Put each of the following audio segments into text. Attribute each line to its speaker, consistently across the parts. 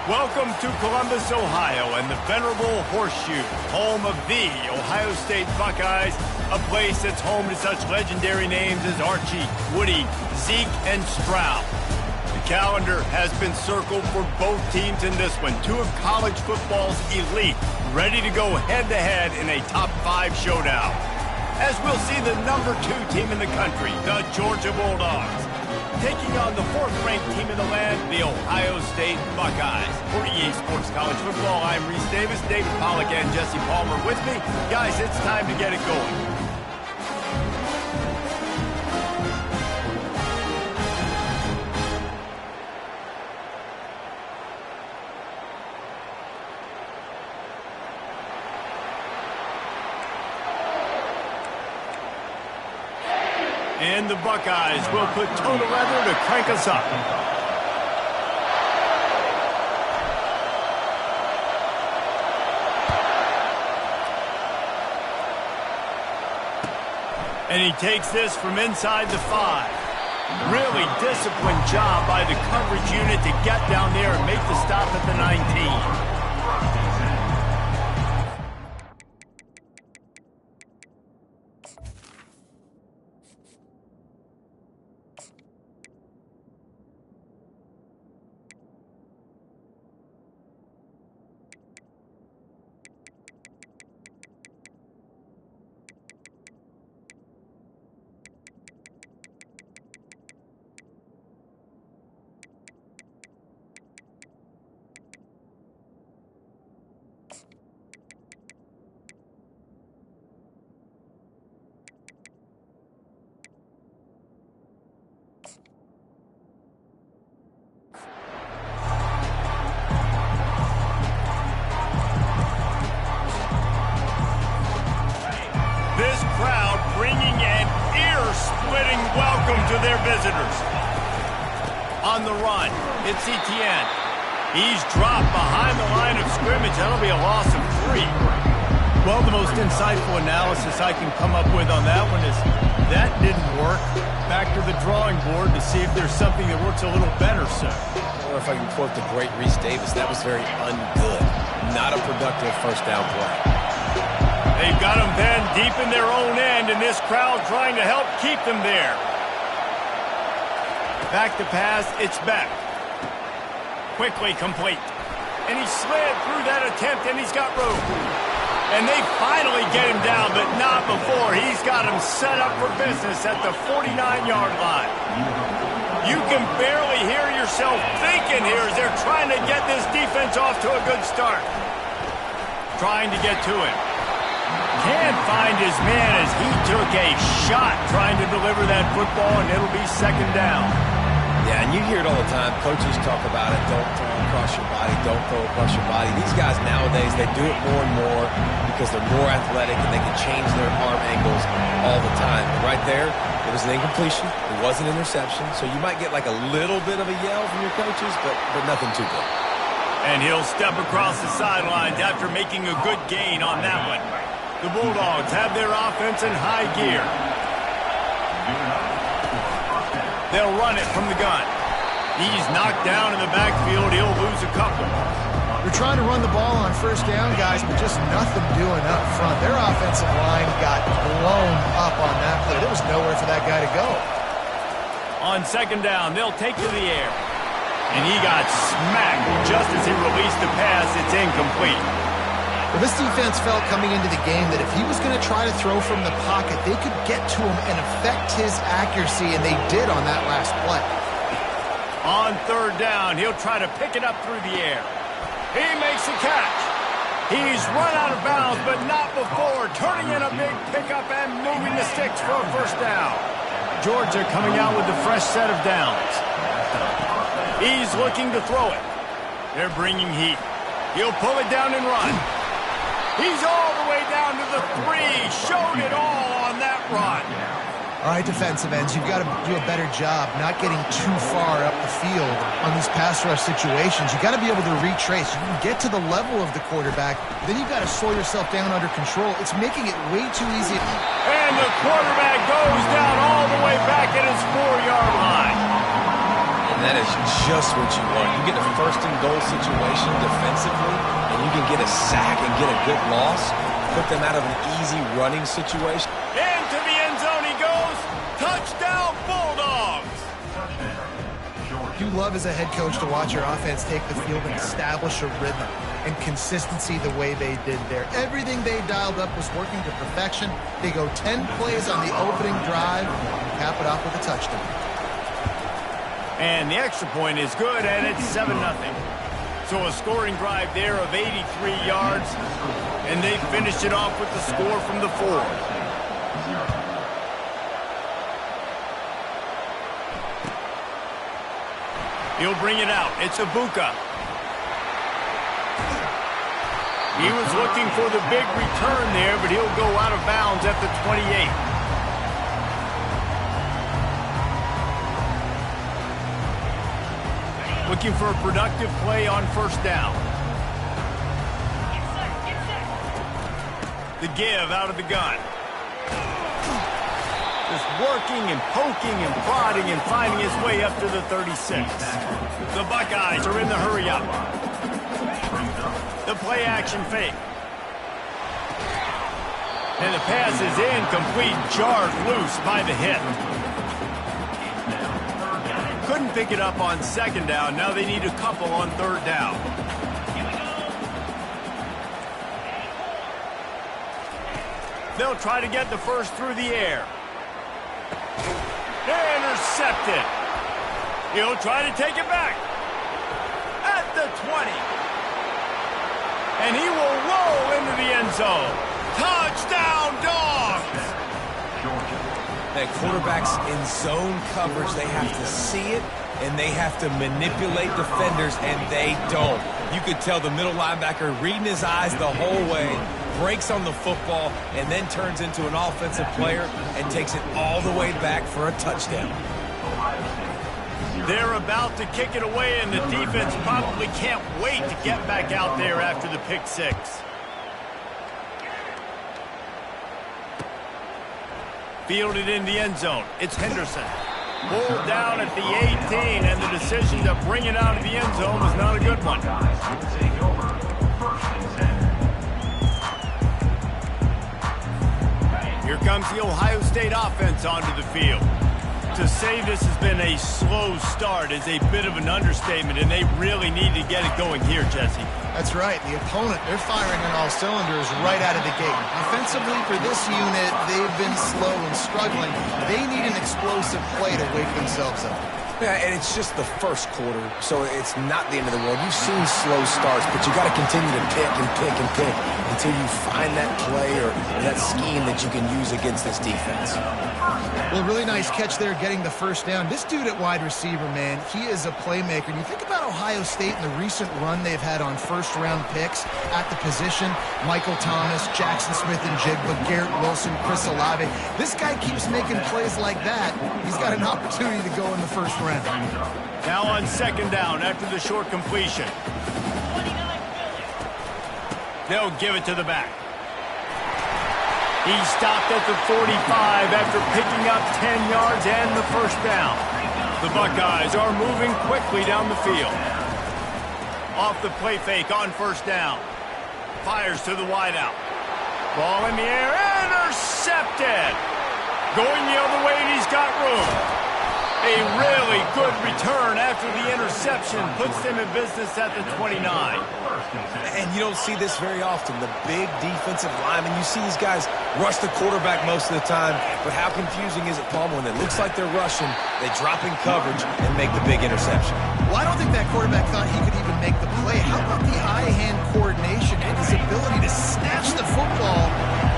Speaker 1: Welcome to Columbus, Ohio, and the venerable Horseshoe, home of the Ohio State Buckeyes, a place that's home to such legendary names as Archie, Woody, Zeke, and Stroud. The calendar has been circled for both teams in this one, two of college football's elite, ready to go head-to-head in a top-5 showdown. As we'll see the number 2 team in the country, the Georgia Bulldogs, taking on the 4th-ranked team in the land, the Ohio State Buckeyes. For EA Sports College Football, I'm Reese Davis, David Pollack, and Jesse Palmer with me. Guys, it's time to get it going. And the Buckeyes will put toe to leather to crank us up. And he takes this from inside the 5. Really disciplined job by the coverage unit to get down there and make the stop at the 19. Welcome to their visitors. On the run, it's Etienne. He's dropped behind the line of scrimmage. That'll be a loss of 3. Well, the most insightful analysis I can come up with on that one is that didn't work. Back to the drawing board to see if there's something that works a little better, sir.
Speaker 2: Or if I can quote the great Reese Davis, that was very ungood. Not a productive first down play.
Speaker 1: They've got them then deep in their own end, and this crowd trying to help keep them there. Back to pass, it's back. Quickly complete. And he slid through that attempt, and he's got room. And they finally get him down, but not before. He's got him set up for business at the 49-yard line. You can barely hear yourself thinking here as they're trying to get this defense off to a good start. Trying to get to him. Can't find his man as he took a shot trying to deliver that football, and it'll be second down.
Speaker 2: Yeah, and you hear it all the time. Coaches talk about it. Don't throw across your body. Don't throw across your body. These guys nowadays, they do it more and more because they're more athletic and they can change their arm angles all the time. And right there, it was an incompletion. It was an interception. So you might get like a little bit of a yell from your coaches, but nothing too big.
Speaker 1: And he'll step across the sidelines after making a good gain on that one. The Bulldogs have their offense in high gear. They'll run it from the gun. He's knocked down in the backfield. He'll lose a couple.
Speaker 3: They're trying to run the ball on first down, guys, but just nothing doing up front. Their offensive line got blown up on that play. There was nowhere for that guy to go.
Speaker 1: On second down, they'll take to the air. And he got smacked just as he released the pass. It's incomplete.
Speaker 3: Well, this defense felt coming into the game that if he was going to try to throw from the pocket, they could get to him and affect his accuracy, and they did on that last play.
Speaker 1: On third down, he'll try to pick it up through the air. He makes the catch. He's run out of bounds, but not before turning in a big pickup and moving the sticks for a first down. Georgia coming out with a fresh set of downs. He's looking to throw it. They're bringing heat. He'll pull it down and run. He's all the way down to the 3. Showed it all on that run.
Speaker 3: All right, defensive ends, you've got to do a better job not getting too far up the field on these pass rush situations. You've got to be able to retrace. You can get to the level of the quarterback, then you've got to slow yourself down under control. It's making it way too easy.
Speaker 1: And the quarterback goes down all the way back at his 4-yard line.
Speaker 2: And that is just what you want. You get a first-and-goal situation defensively, and you can get a sack and get a good loss, put them out of an easy running situation.
Speaker 1: Into the end zone he goes. Touchdown, Bulldogs!
Speaker 3: You love as a head coach to watch your offense take the field and establish a rhythm and consistency the way they did there. Everything they dialed up was working to perfection. They go 10 plays on the opening drive and cap it off with a touchdown.
Speaker 1: And the extra point is good, and it's 7-0. So a scoring drive there of 83 yards, and they finished it off with the score from the 4. He'll bring it out. It's Ibuka. He was looking for the big return there, but he'll go out of bounds at the 28. Looking for a productive play on first down. The give out of the gun. Just working and poking and prodding and finding his way up to the 36. The Buckeyes are in the hurry-up. The play-action fake. And the pass is incomplete, jarred loose by the hit. Couldn't pick it up on second down. Now they need a couple on third down. They'll try to get the first through the air. Intercepted. He'll try to take it back. At the 20. And he will roll into the end zone. Touchdown, Dogs!
Speaker 2: That quarterbacks in zone coverage, they have to see it, and they have to manipulate defenders, and they don't. You could tell the middle linebacker reading his eyes the whole way, breaks on the football, and then turns into an offensive player and takes it all the way back for a touchdown.
Speaker 1: They're about to kick it away, and the defense probably can't wait to get back out there after the pick six. Fielded in the end zone. It's Henderson. Pulled down at the 18, and the decision to bring it out of the end zone was not a good one. Here comes the Ohio State offense onto the field. To say this has been a slow start is a bit of an understatement, and they really need to get it going here, Jesse.
Speaker 3: That's right. The opponent, they're firing on all cylinders right out of the gate. Offensively, for this unit, they've been slow and struggling. They need an explosive play to wake themselves up.
Speaker 2: Yeah, and it's just the first quarter, so it's not the end of the world. You've seen slow starts, but you got to continue to pick and pick and pick until you find that play or that scheme that you can use against this defense.
Speaker 3: Well, really nice catch there getting the first down. This dude at wide receiver, man, he is a playmaker. And you think about Ohio State and the recent run they've had on first-round picks at the position. Michael Thomas, Jackson Smith and Jigba, Garrett Wilson, Chris Olave. This guy keeps making plays like that. He's got an opportunity to go in the first round.
Speaker 1: Now on second down after the short completion. They'll give it to the back. He stopped at the 45 after picking up 10 yards and the first down. The Buckeyes are moving quickly down the field. Off the play fake on first down. Fires to the wideout. Ball in the air. Intercepted. Going the other way, and he's got room. A really good return after the interception puts them in business at the 29.
Speaker 2: And you don't see this very often. The big defensive linemen, you see these guys rush the quarterback most of the time, but how confusing is it, Palmer, when it looks like they're rushing, they drop in coverage and make the big interception?
Speaker 3: Well, I don't think that quarterback thought he could even make the play. How about the eye-hand coordination and his ability to snatch the football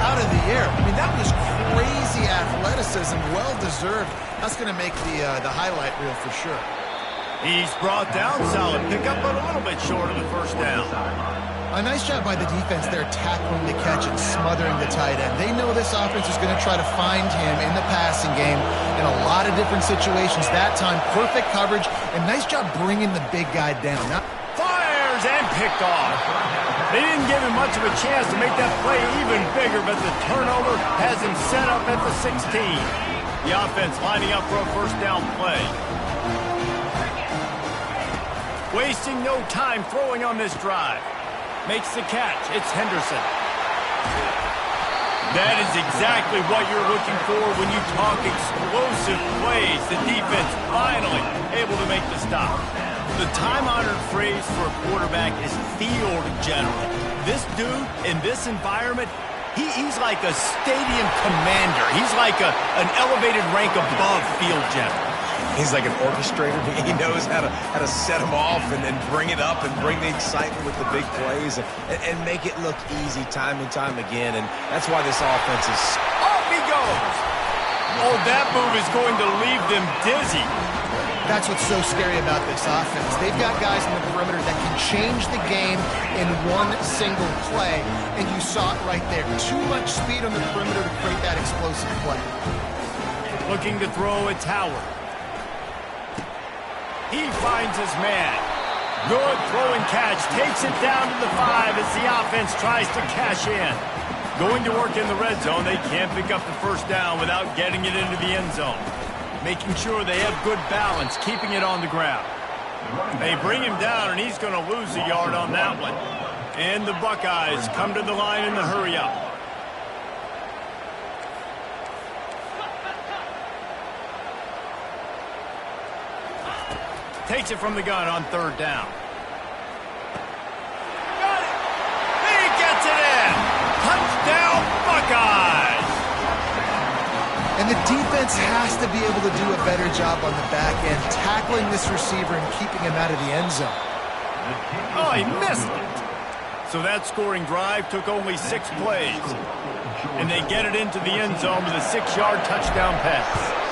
Speaker 3: out of the air? I mean, that was crazy athleticism, well-deserved. That's going to make the highlight reel for sure.
Speaker 1: He's brought down, solid pickup, but a little bit short of the first down.
Speaker 3: A nice job by the defense there, tackling the catch and smothering the tight end. They know this offense is going to try to find him in the passing game in a lot of different situations. That time, perfect coverage, and nice job bringing the big guy down. Now,
Speaker 1: fires and picked off. They didn't give him much of a chance to make that play even bigger, but the turnover has him set up at the 16. The offense lining up for a first down play. wasting no time throwing on this drive. Makes the catch. It's Henderson. That is exactly what you're looking for when you talk explosive plays. The defense finally able to make the stop. The time-honored phrase for a quarterback is field general. This dude in this environment, he's like a stadium commander. He's like an elevated rank above field general.
Speaker 2: He's like an orchestrator. He knows how to set them off and then bring it up and bring the excitement with the big plays and make it look easy time and time again. And that's why this offense is...
Speaker 1: Off he goes! Oh, that move is going to leave them dizzy.
Speaker 3: That's what's so scary about this offense. They've got guys in the perimeter that can change the game in one single play, and you saw it right there. Too much speed on the perimeter to create that explosive play.
Speaker 1: Looking to throw, it's Howard. He finds his man. Good throw and catch. Takes it down to the 5 as the offense tries to cash in. Going to work in the red zone. They can't pick up the first down without getting it into the end zone. Making sure they have good balance, keeping it on the ground. They bring him down, and he's going to lose a yard on that one. And the Buckeyes come to the line in the hurry-up. Takes it from the gun on third down. Got it! He gets it in! Touchdown, Buckeyes!
Speaker 3: And the defense has to be able to do a better job on the back end, tackling this receiver and keeping him out of the end zone.
Speaker 1: Oh, he missed it! So that scoring drive took only 6 plays. And they get it into the end zone with a 6-yard touchdown pass.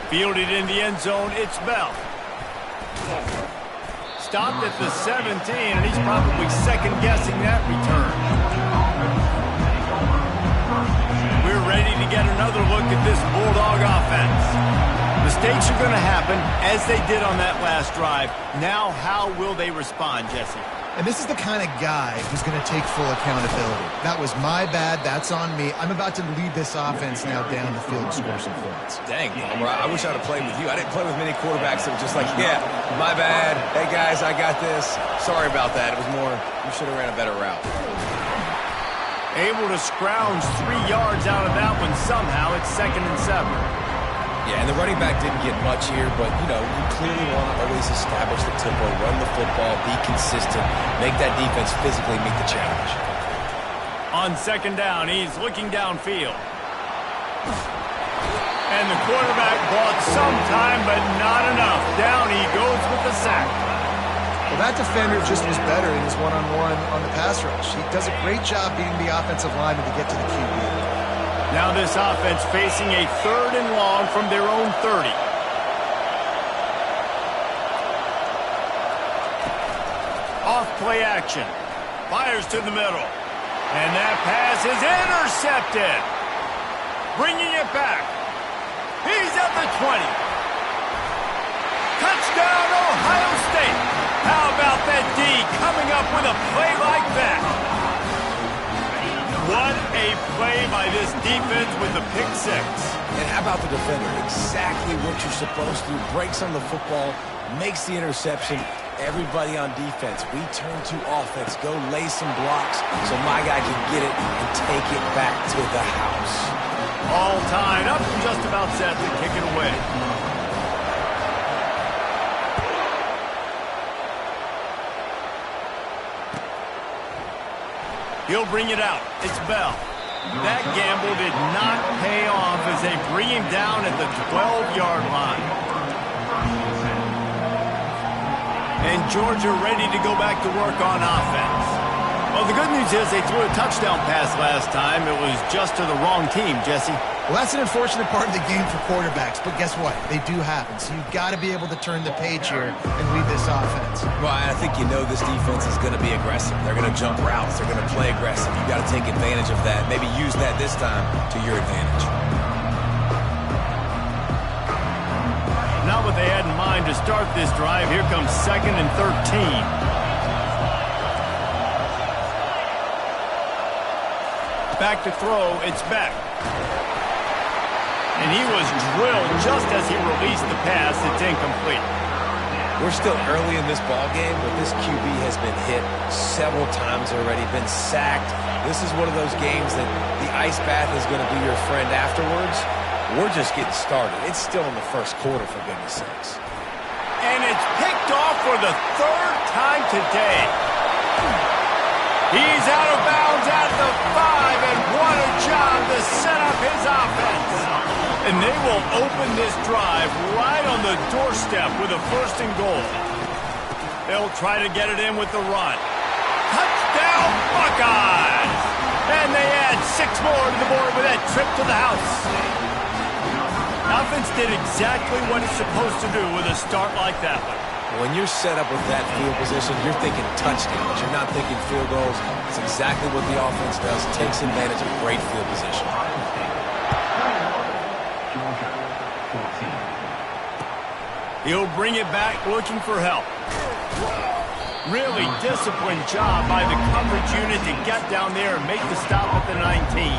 Speaker 1: Fielded in the end zone, it's Bell. Stopped at the 17, and he's probably second-guessing that return. We're ready to get another look at this Bulldog offense. Mistakes are going to happen, as they did on that last drive. Now, how will they respond, Jesse?
Speaker 3: And this is the kind of guy who's going to take full accountability. That was my bad. That's on me. I'm about to lead this offense now down the field and score some points.
Speaker 2: Dang, Palmer, I wish I'd have played with you. I didn't play with many quarterbacks that were just like, yeah, my bad. Hey, guys, I got this. Sorry about that. It was more, you should have ran a better route.
Speaker 1: Able to scrounge 3 yards out of that one somehow. It's 2nd and 7.
Speaker 2: Yeah, and the running back didn't get much here, but, you know, you clearly want to always establish the tempo, run the football, be consistent, make that defense physically meet the challenge.
Speaker 1: On 2nd down, he's looking downfield. And the quarterback bought some time, but not enough. Down he goes with the sack.
Speaker 3: Well, that defender just was better in his one-on-one on the pass rush. He does a great job beating the offensive lineman to get to the QB.
Speaker 1: Now this offense facing a 3rd and long from their own 30. Off play action. Fires to the middle. And that pass is intercepted. Bringing it back. He's at the 20. Touchdown, Ohio State. How about that D coming up with a play like that? What a play by this defense with the pick 6.
Speaker 2: And how about the defender? Exactly what you're supposed to do. Breaks on the football, makes the interception. Everybody on defense, we turn to offense. Go lay some blocks so my guy can get it and take it back to the house.
Speaker 1: All tied up and just about set to kick it away. He'll bring it out. It's Bell. That gamble did not pay off as they bring him down at the 12-yard line. And Georgia ready to go back to work on offense. Well, the good news is they threw a touchdown pass last time. It was just to the wrong team, Jesse.
Speaker 3: Well, that's an unfortunate part of the game for quarterbacks, but guess what? They do happen, so you've got to be able to turn the page here and lead this offense.
Speaker 2: Well, I think you know this defense is going to be aggressive. They're going to jump routes. They're going to play aggressive. You've got to take advantage of that. Maybe use that this time to your advantage.
Speaker 1: Not what they had in mind to start this drive. Here comes 2nd and 13. Back to throw, it's back. And he was drilled just as he released the pass. It's incomplete.
Speaker 2: We're still early in this ball game, but this QB has been hit several times already, been sacked. This is one of those games that the ice bath is going to be your friend afterwards. We're just getting started. It's still in the first quarter, for goodness sakes.
Speaker 1: And it's picked off for the third time today. He's out of bounds at the 5, and what a job to set up his offense. And they will open this drive right on the doorstep with a 1st and goal. They'll try to get it in with the run. Touchdown, Buckeyes! And they add 6 more to the board with that trip to the house. Offense did exactly what it's supposed to do with a start like that one.
Speaker 2: When you're set up with that field position, you're thinking touchdowns. You're not thinking field goals. It's exactly what the offense does. Takes advantage of great field position.
Speaker 1: He'll bring it back looking for help. Really disciplined job by the coverage unit to get down there and make the stop at the 19.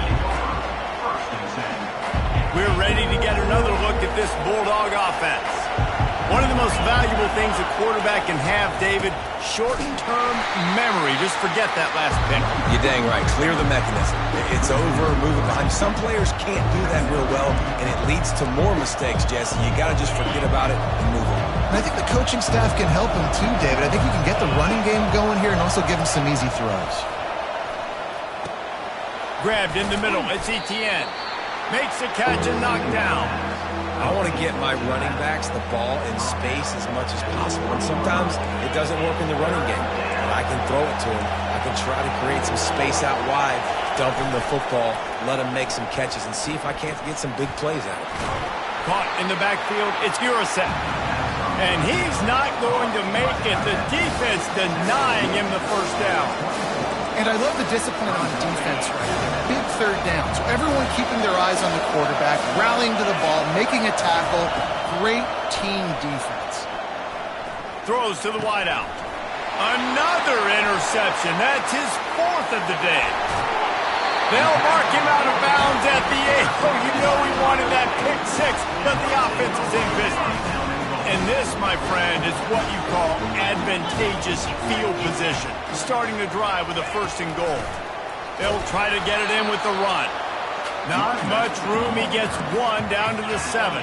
Speaker 1: We're ready to get another look at this Bulldog offense. One of the most valuable things a quarterback can have, David, short-term memory. Just forget that last pick.
Speaker 2: You're dang right. Clear the mechanism. It's over, move it behind. Some players can't do that real well, and it leads to more mistakes, Jesse. You got to just forget about it and move on.
Speaker 3: And I think the coaching staff can help him too, David. I think you can get the running game going here and also give him some easy throws.
Speaker 1: Grabbed in the middle. It's Etienne. Makes the catch and knocked down.
Speaker 2: I want to get my running backs the ball in space as much as possible. And sometimes it doesn't work in the running game. But I can throw it to him. I can try to create some space out wide, dump him the football, let him make some catches, and see if I can't get some big plays out of him.
Speaker 1: Caught in the backfield, it's Urasek. And he's not going to make it. The defense denying him the 1st down.
Speaker 4: And I love the discipline on defense right now. Big 3rd down. So everyone keeping their eyes on the quarterback, rallying to the ball, making a tackle. Great team defense.
Speaker 1: Throws to the wideout. Another interception. That's his 4th of the day. They'll mark him out of bounds at the 8. Oh, you know he wanted that pick 6, but the offense is in business. And this, my friend, is what you call advantageous field position. Starting the drive with a 1st and goal. They'll try to get it in with the run. Not much room. He gets 1 down to the 7.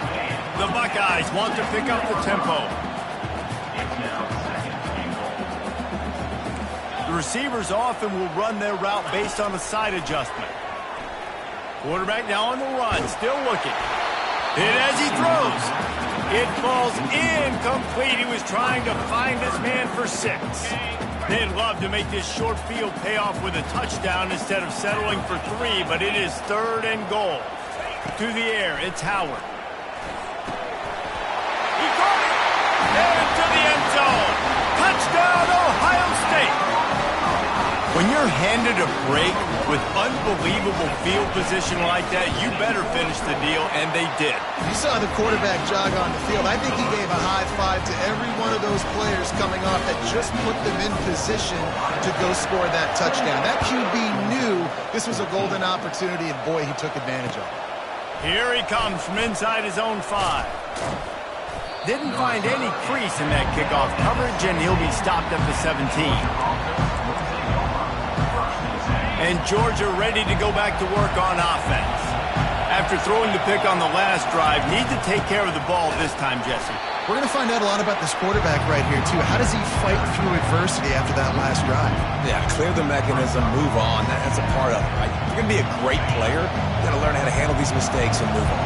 Speaker 1: The Buckeyes want to pick up the tempo. The receivers often will run their route based on a side adjustment. Quarterback now on the run, still looking. Hit as he throws. It falls incomplete. He was trying to find his man for 6. They'd love to make this short field pay off with a touchdown instead of settling for 3, but it is 3rd and goal. To the air, it's Howard. He caught it! Into the end zone. Touchdown, Ohio State! When you're handed a break with unbelievable field position like that, you better finish the deal, and they did.
Speaker 3: You saw the quarterback jog on the field. I think he gave a high five to every one of those players coming off that just put them in position to go score that touchdown. That QB knew this was a golden opportunity, and boy, he took advantage of it.
Speaker 1: Here he comes from inside his own 5. Didn't find any crease in that kickoff coverage, and he'll be stopped at the 17. And Georgia ready to go back to work on offense. After throwing the pick on the last drive, need to take care of the ball this time, Jesse.
Speaker 3: We're going to find out a lot about this quarterback right here, too. How does he fight through adversity after that last drive?
Speaker 2: Yeah, clear the mechanism, move on. That's a part of it, right? If you're going to be a great player, you got to learn how to handle these mistakes and move on.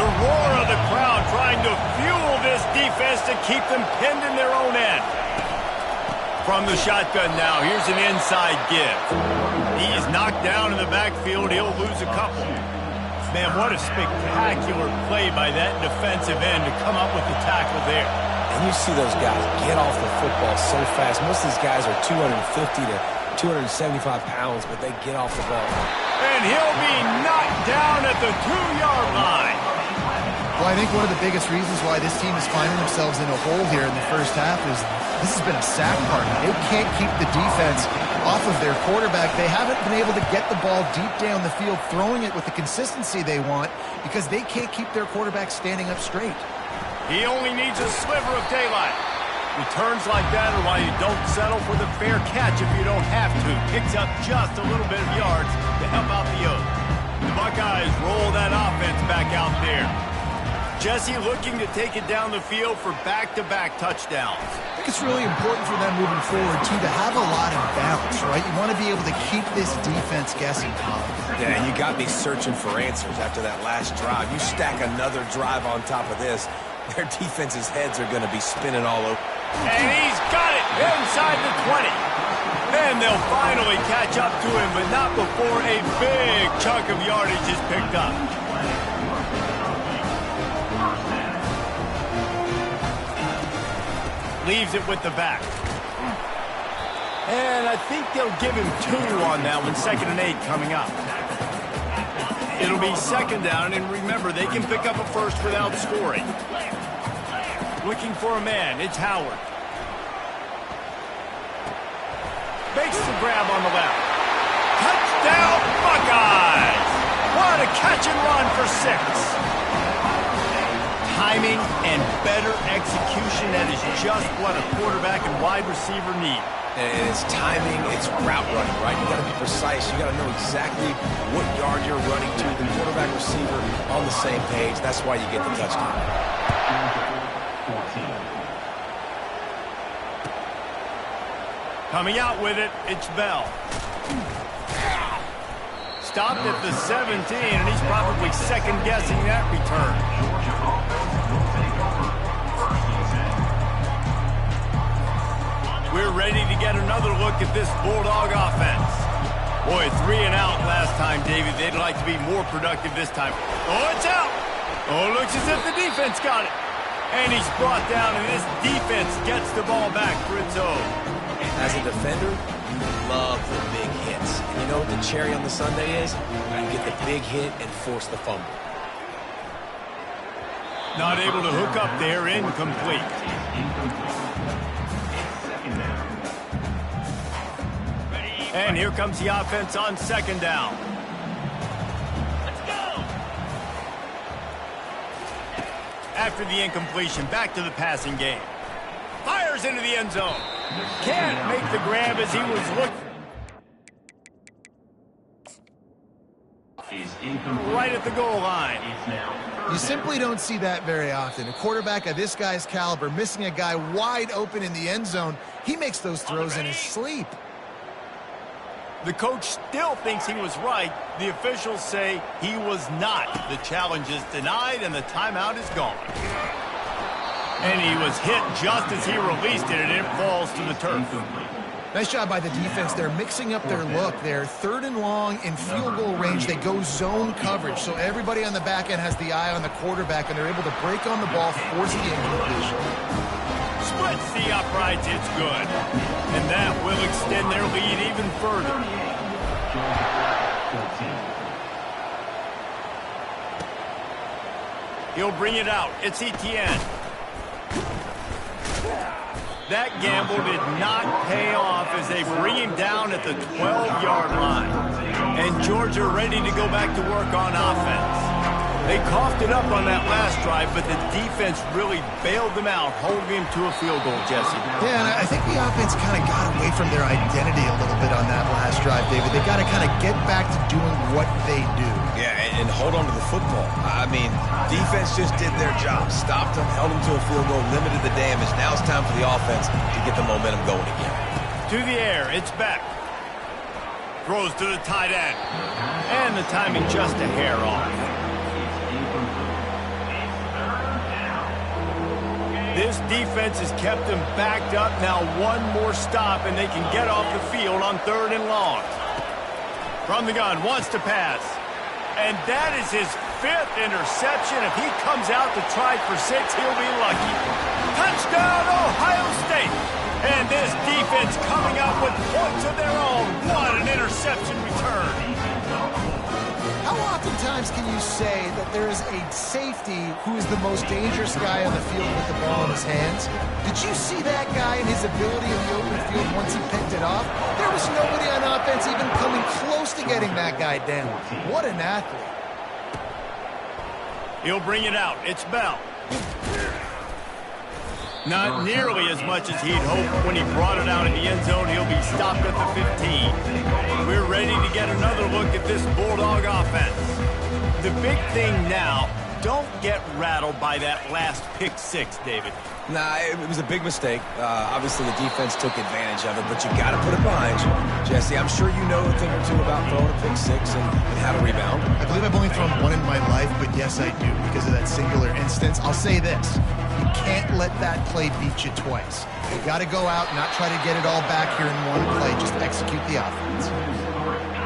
Speaker 1: The roar of the crowd trying to fuel this defense to keep them pinned in their own end. From the shotgun now, here's an inside give. He is knocked down in the backfield. He'll lose a couple. Man, what a spectacular play by that defensive end to come up with the tackle there.
Speaker 2: And you see those guys get off the football so fast. Most of these guys are 250 to 275 pounds, but they get off the ball.
Speaker 1: And he'll be knocked down at the 2-yard line.
Speaker 3: Well, I think one of the biggest reasons why this team is finding themselves in a hole here in the first half is this has been a sack partner. They can't keep the defense off of their quarterback. They haven't been able to get the ball deep down the field, throwing it with the consistency they want because they can't keep their quarterback standing up straight.
Speaker 1: He only needs a sliver of daylight. Returns like that are why you don't settle for the fair catch if you don't have to. Picks up just a little bit of yards to help out the Oaks. The Buckeyes roll that offense back out there. Jesse looking to take it down the field for back-to-back touchdowns.
Speaker 3: I think it's really important for them moving forward, too, to have a lot of balance, right? You want to be able to keep this defense guessing, Tom.
Speaker 2: Yeah, you got me searching for answers after that last drive. You stack another drive on top of this, their defense's heads are going to be spinning all over.
Speaker 1: And he's got it inside the 20. Then they'll finally catch up to him, but not before a big chunk of yardage is picked up. Leaves it with the back. And I think they'll give him 2 on that one. 2nd and 8 coming up. It'll be 2nd down, and remember, they can pick up a first without scoring. Looking for a man. It's Howard. Makes the grab on the left. Touchdown, Buckeyes! What a catch and run for 6. Timing and better execution, that is just what a quarterback and wide receiver need.
Speaker 2: And it's timing, it's route running, right? You got to be precise. You got to know exactly what yard you're running to. The quarterback receiver on the same page. That's why you get the touchdown.
Speaker 1: Coming out with it, it's Bell. Stopped at the 17, and he's probably second-guessing that return. We're ready to get another look at this Bulldog offense. Boy, 3 and out last time, David. They'd like to be more productive this time. Oh, it's out! Oh, looks as if the defense got it. And he's brought down, and this defense gets the ball back for its own.
Speaker 2: As a defender, you love the big hits. And you know what the cherry on the sundae is? You get the big hit and force the fumble.
Speaker 1: Not able to hook up there, incomplete. And here comes the offense on 2nd down. Let's go! After the incompletion, back to the passing game. Fires into the end zone. Can't make the grab as he was looking. Right at the goal line.
Speaker 3: You simply don't see that very often. A quarterback of this guy's caliber missing a guy wide open in the end zone. He makes those throws in his sleep.
Speaker 1: The coach still thinks he was right. The officials say he was not. The challenge is denied, and the timeout is gone. And he was hit just as he released it, and it falls to the turf.
Speaker 3: Nice job by the defense. They're mixing up their look. They're 3rd and long in field goal range. They go zone coverage, so everybody on the back end has the eye on the quarterback, and they're able to break on the ball, force the incompletion.
Speaker 1: Splits the uprights, it's good. And that will extend their lead even further. He'll bring it out. It's Etienne. That gamble did not pay off as they bring him down at the 12-yard line. And Georgia ready to go back to work on offense. They coughed it up on that last drive, but the defense really bailed them out, holding him to a field goal, Jesse.
Speaker 3: Yeah, and I think the offense kind of got away from their identity a little bit on that last drive, David. They got to kind of get back to doing what they do.
Speaker 2: Yeah, and hold on to the football. I mean, defense just did their job. Stopped them, held them to a field goal, limited the damage. Now it's time for the offense to get the momentum going again.
Speaker 1: To the air, it's back. Throws to the tight end. And the timing just a hair off. This defense has kept them backed up. Now one more stop, and they can get off the field on 3rd and long. From the gun, wants to pass. And that is his 5th interception. If he comes out to try for 6, he'll be lucky. Touchdown, Ohio State. And this defense coming up with points of their own. What an interception return.
Speaker 3: How oftentimes times can you say that there is a safety who is the most dangerous guy on the field with the ball in his hands? Did you see that guy and his ability in the open field once he picked it off? There was nobody on offense even coming close to getting that guy down. What an athlete.
Speaker 1: He'll bring it out. It's Bell. Not nearly as much as he'd hoped. When he brought it out in the end zone, he'll be stopped at the 15. We're ready to get another look at this Bulldog offense. The big thing now, don't get rattled by that last pick six, David.
Speaker 2: Nah, it was a big mistake. Obviously, the defense took advantage of it, but you got to put it behind you. Jesse, I'm sure you know a thing or two about throwing a pick six and how to rebound.
Speaker 3: I believe I've only thrown one in my life, but yes, I do because of that singular instance. I'll say this. You can't let that play beat you twice. You got to go out, not try to get it all back here in one play. Just execute the offense.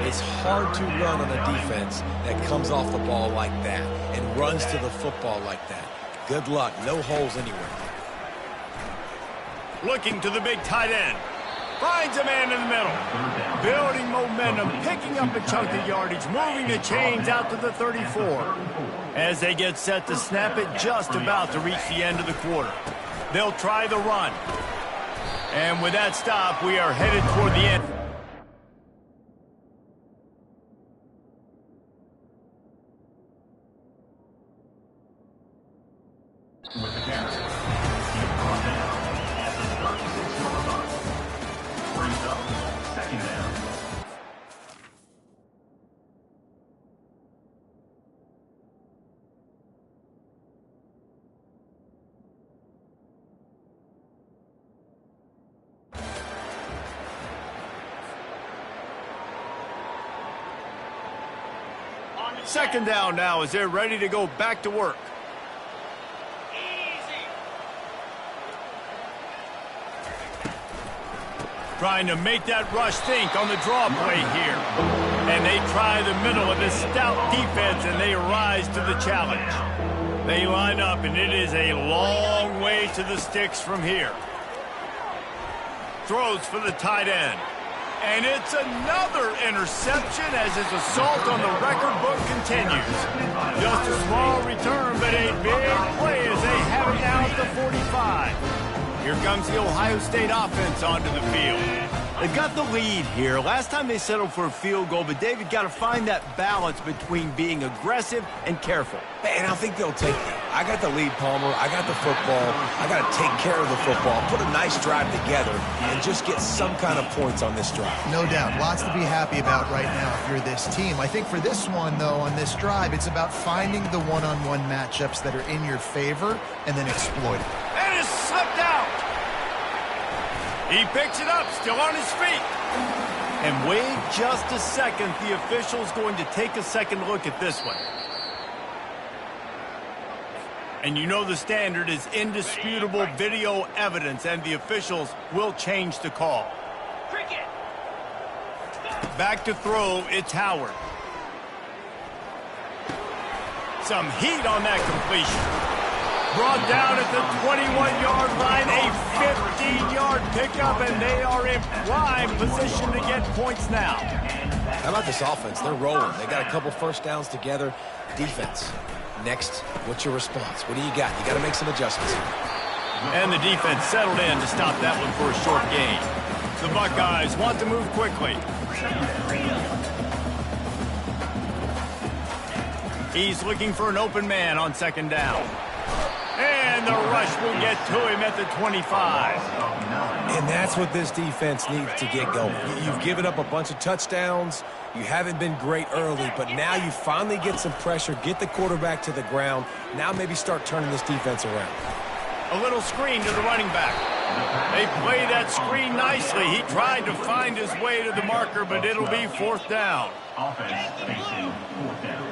Speaker 2: It's hard to run on a defense that comes off the ball like that and runs to the football like that. Good luck. No holes anywhere.
Speaker 1: Looking to the big tight end. Finds a man in the middle. Building momentum, picking up a chunk of yardage, moving the chains out to the 34. As they get set to snap it, just about to reach the end of the quarter. They'll try the run. And with that stop, we are headed toward the end. Second down now as they're ready to go back to work. Trying to make that rush think on the draw play here. And they try the middle of this stout defense, and they rise to the challenge. They line up, and it is a long way to the sticks from here. Throws for the tight end. And it's another interception as his assault on the record book continues. Just a small return, but a big play as they have it now at the 45. Here comes the Ohio State offense onto the field. They've got the lead here. Last time they settled for a field goal, but David got to find that balance between being aggressive and careful.
Speaker 2: And I think they'll take it. I got the lead, Palmer. I got the football. I got to take care of the football, put a nice drive together, and just get some kind of points on this drive.
Speaker 3: No doubt. Lots to be happy about right now if you're this team. I think for this one, though, on this drive, it's about finding the one-on-one matchups that are in your favor and then exploiting.
Speaker 1: And it's slipped out. He picks it up, still on his feet. And wait just a second. The official's going to take a second look at this one. And you know the standard is indisputable video evidence, and the officials will change the call. Back to throw, it's Howard. Some heat on that completion. Brought down at the 21-yard line, a 15-yard pickup, and they are in prime position to get points now.
Speaker 2: How about this offense? They're rolling. They got a couple first downs together. Defense. Next, what's your response? What do you got? You got to make some adjustments here.
Speaker 1: And the defense settled in to stop that one for a short gain. The Buckeyes want to move quickly. He's looking for an open man on second down. And the rush will get to him at the 25.
Speaker 2: And that's what this defense needs to get going. You've given up a bunch of touchdowns. You haven't been great early, but now you finally get some pressure, get the quarterback to the ground. Now maybe start turning this defense around.
Speaker 1: A little screen to the running back. They play that screen nicely. He tried to find his way to the marker, but it'll be fourth down.
Speaker 5: Offense facing fourth down.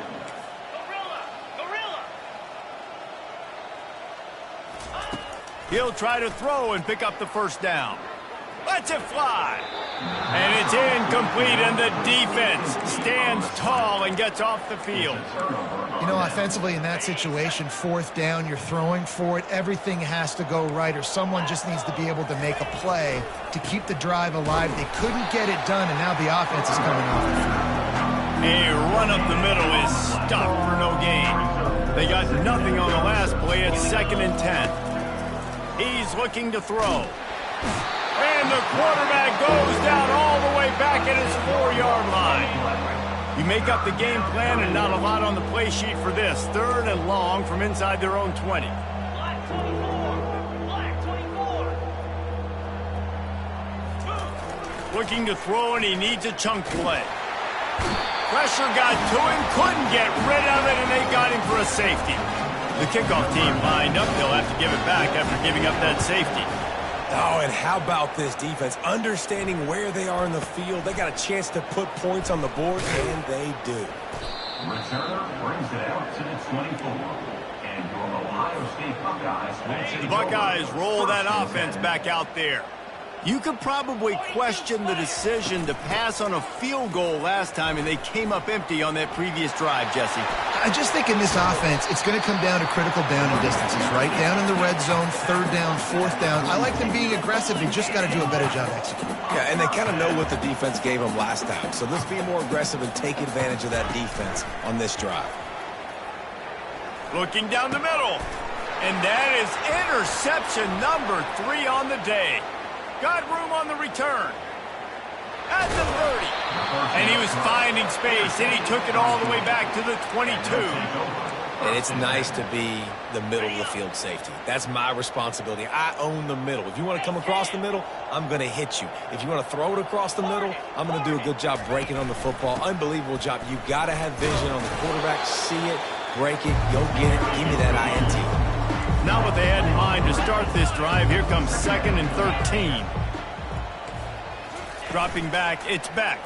Speaker 1: He'll try to throw and pick up the first down. Lets it fly. And it's incomplete, and the defense stands tall and gets off the field.
Speaker 3: You know, offensively in that situation, fourth down, you're throwing for it. Everything has to go right, or someone just needs to be able to make a play to keep the drive alive. They couldn't get it done, and now the offense is coming off the field.
Speaker 1: A run up the middle is stopped for no gain. They got nothing on the last play. It's 2nd and 10. He's looking to throw. And the quarterback goes down all the way back at his 4-yard line. You make up the game plan and not a lot on the play sheet for this. 3rd and long from inside their own 20. Looking to throw, and he needs a chunk play. Pressure got to him, couldn't get rid of it, and they got him for a safety. The kickoff team lined up. They'll have to give it back after giving up that safety.
Speaker 2: Oh, and how about this defense? Understanding where they are in the field. They got a chance to put points on the board, and they do.
Speaker 5: Returner brings it out to the 24. And your Ohio State Buckeyes.
Speaker 1: The Buckeyes roll that offense back out there. You could probably question the decision to pass on a field goal last time, and they came up empty on that previous drive, Jesse.
Speaker 3: I just think in this offense, it's going to come down to critical down and distances, right? Down in the red zone, 3rd down, 4th down. I like them being aggressive. They just got to do a better job executing.
Speaker 2: Yeah, and they kind of know what the defense gave them last time. So let's be more aggressive and take advantage of that defense on this drive.
Speaker 1: Looking down the middle. And that is interception number 3 on the day. Got room on the return. At the 30. And he was finding space, and he took it all the way back to the 22.
Speaker 2: And it's nice to be the middle of the field safety. That's my responsibility. I own the middle. If you want to come across the middle, I'm going to hit you. If you want to throw it across the middle, I'm going to do a good job breaking on the football. Unbelievable job. You got to have vision on the quarterback. See it, break it, go get it, give me that INT.
Speaker 1: Not what they had in mind to start this drive. Here comes 2nd and 13. Dropping back, it's back.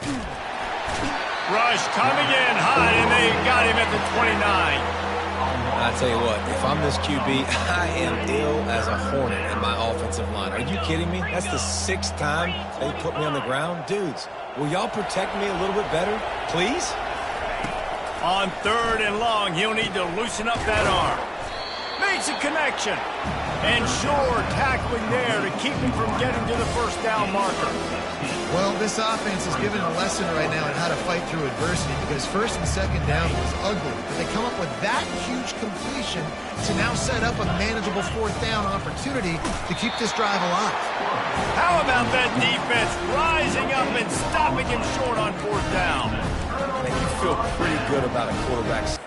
Speaker 1: Rush coming in hot, and they got him at the 29.
Speaker 2: I tell you what, if I'm this QB, I am ill as a hornet in my offensive line. Are you kidding me? That's the 6th time they put me on the ground. Dudes, will y'all protect me a little bit better, please?
Speaker 1: On 3rd and long, he'll need to loosen up that arm. Makes a connection. And sure, tackling there to keep him from getting to the 1st down marker.
Speaker 3: Well, this offense is given a lesson right now on how to fight through adversity because 1st and 2nd down was ugly. But they come up with that huge completion to now set up a manageable 4th down opportunity to keep this drive alive.
Speaker 1: How about that defense rising up and stopping him short on 4th down?
Speaker 2: Man, you feel pretty good about a quarterback.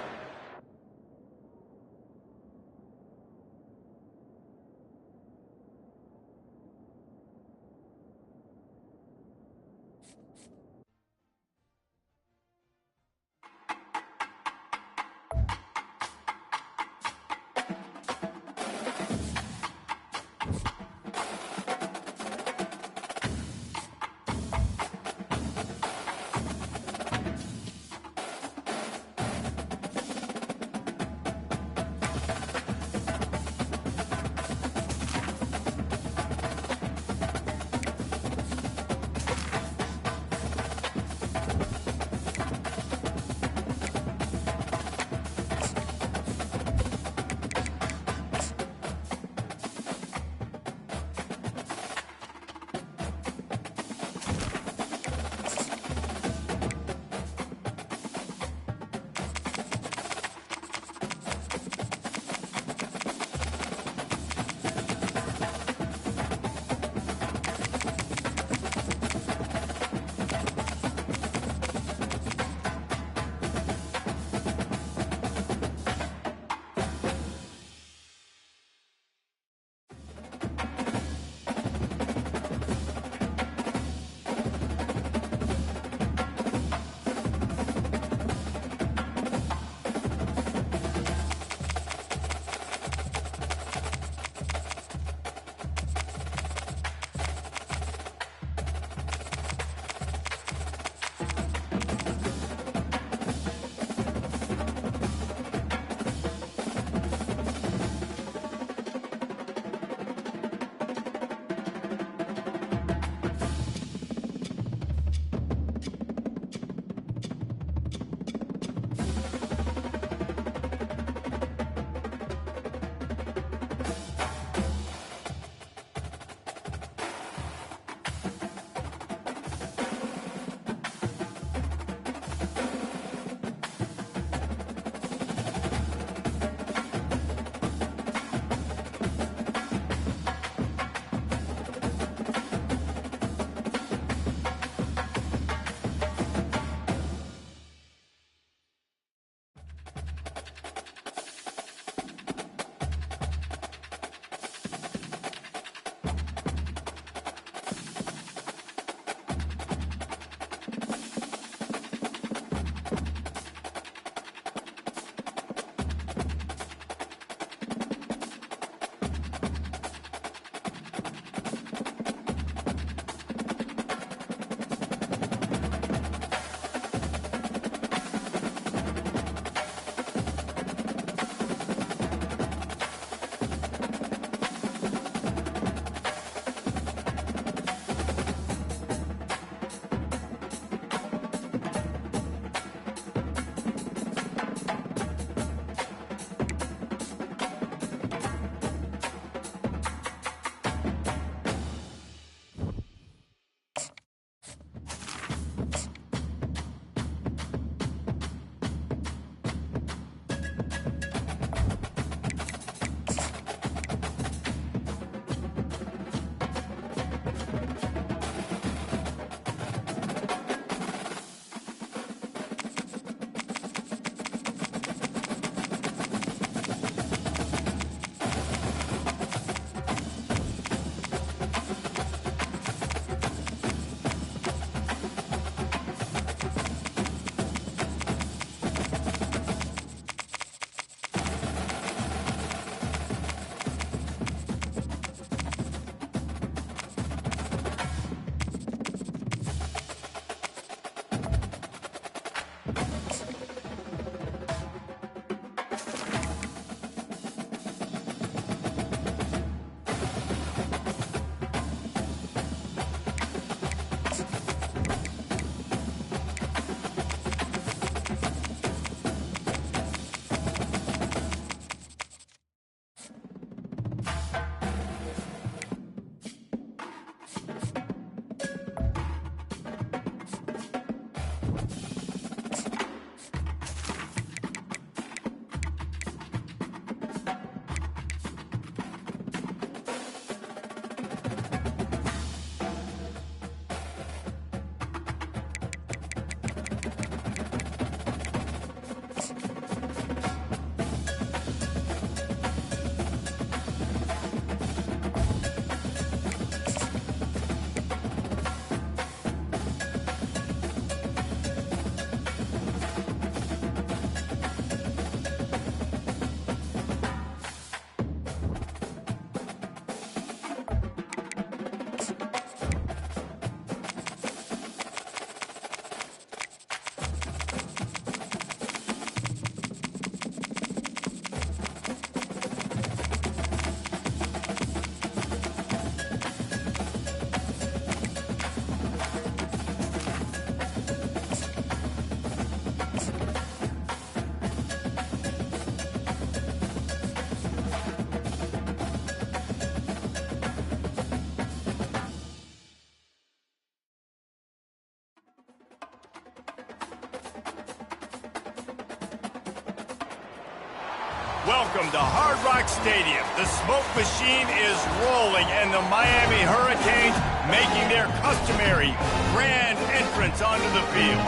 Speaker 1: Welcome to Hard Rock Stadium. The smoke machine is rolling, and the Miami Hurricanes making their customary grand entrance onto the field.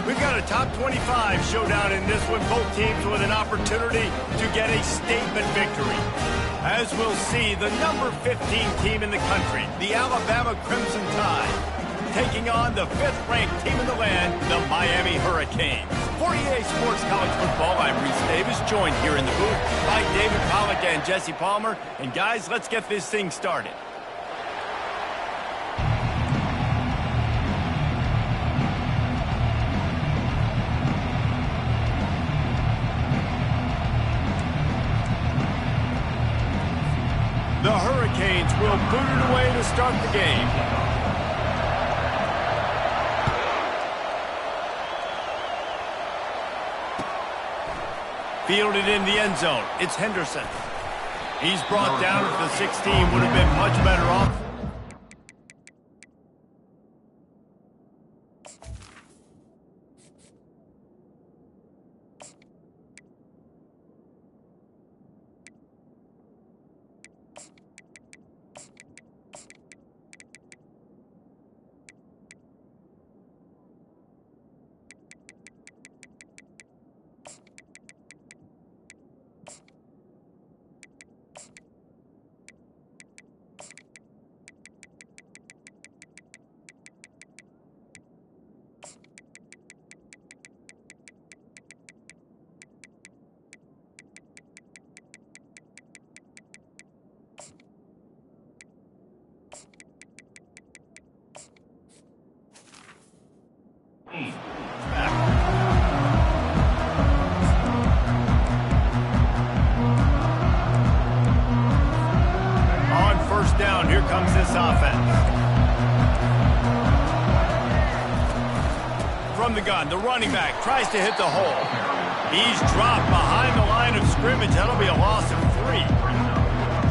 Speaker 1: We've got a top 25 showdown in this one, both teams with an opportunity to get a statement victory. As we'll see, the number 15 team in the country, the Alabama Crimson Tide, taking on the 5th-ranked team in the land, the Miami Hurricanes. For EA Sports College Football, I'm Reese Davis, joined here in the booth by David Pollack and Jesse Palmer. And guys, let's get this thing started. The Hurricanes will boot it away to start the game. Fielded in the end zone. It's Henderson. He's brought down at the 16. Would have been much better off. On first down, here comes this offense. From the gun, the running back tries to hit the hole. He's dropped behind the line of scrimmage. That'll be a loss of 3.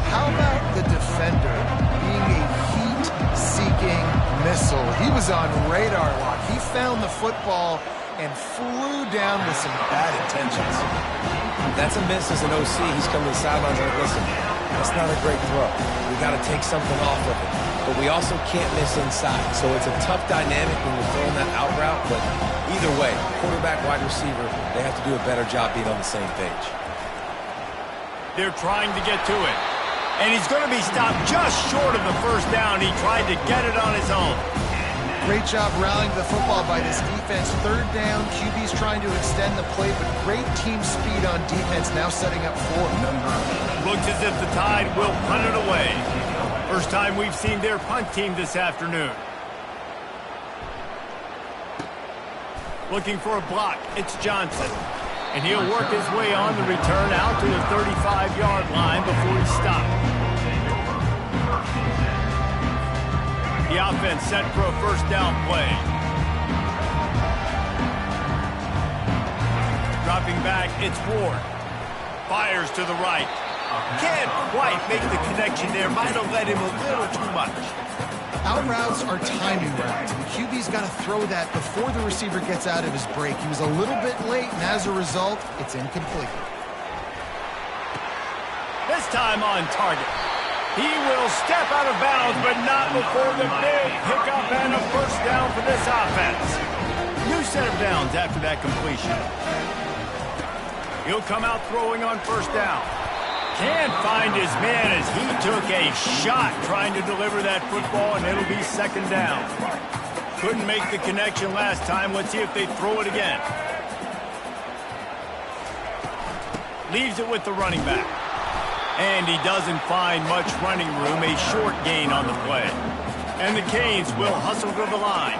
Speaker 3: How about the defender being a heat-seeking missile? He was on radar lock. He found the football and flew down with some bad intentions.
Speaker 2: That's a miss as an OC. He's coming to the sideline like, listen, that's not a great throw. We got to take something off of it. But we also can't miss inside. So it's a tough dynamic when you're throwing that out route. But either way, quarterback, wide receiver, they have to do a better job being on the same page.
Speaker 1: They're trying to get to it. And he's going to be stopped just short of the first down. He tried to get it on his own.
Speaker 3: Great job rallying the football by this defense. Third down, QB's trying to extend the play, but great team speed on defense, now setting up 4.
Speaker 1: Looks as if the Tide will punt it away. First time we've seen their punt team this afternoon. Looking for a block, it's Johnson. And he'll work his way on the return out to the 35-yard line before he stopped. The offense set for a first down play. Dropping back, it's Ward. Fires to the right. Can't quite make the connection there. Might have led him a little too much.
Speaker 3: Out routes are timing routes. The QB's got to throw that before the receiver gets out of his break. He was a little bit late, and as a result, it's incomplete.
Speaker 1: This time on target. He will step out of bounds, but not before the big pickup and a first down for this offense. New set of downs after that completion. He'll come out throwing on first down. Can't find his man as he took a shot trying to deliver that football, and it'll be second down. Couldn't make the connection last time. Let's see if they throw it again. Leaves it with the running back. And he doesn't find much running room, a short gain on the play. And the Canes will hustle to the line.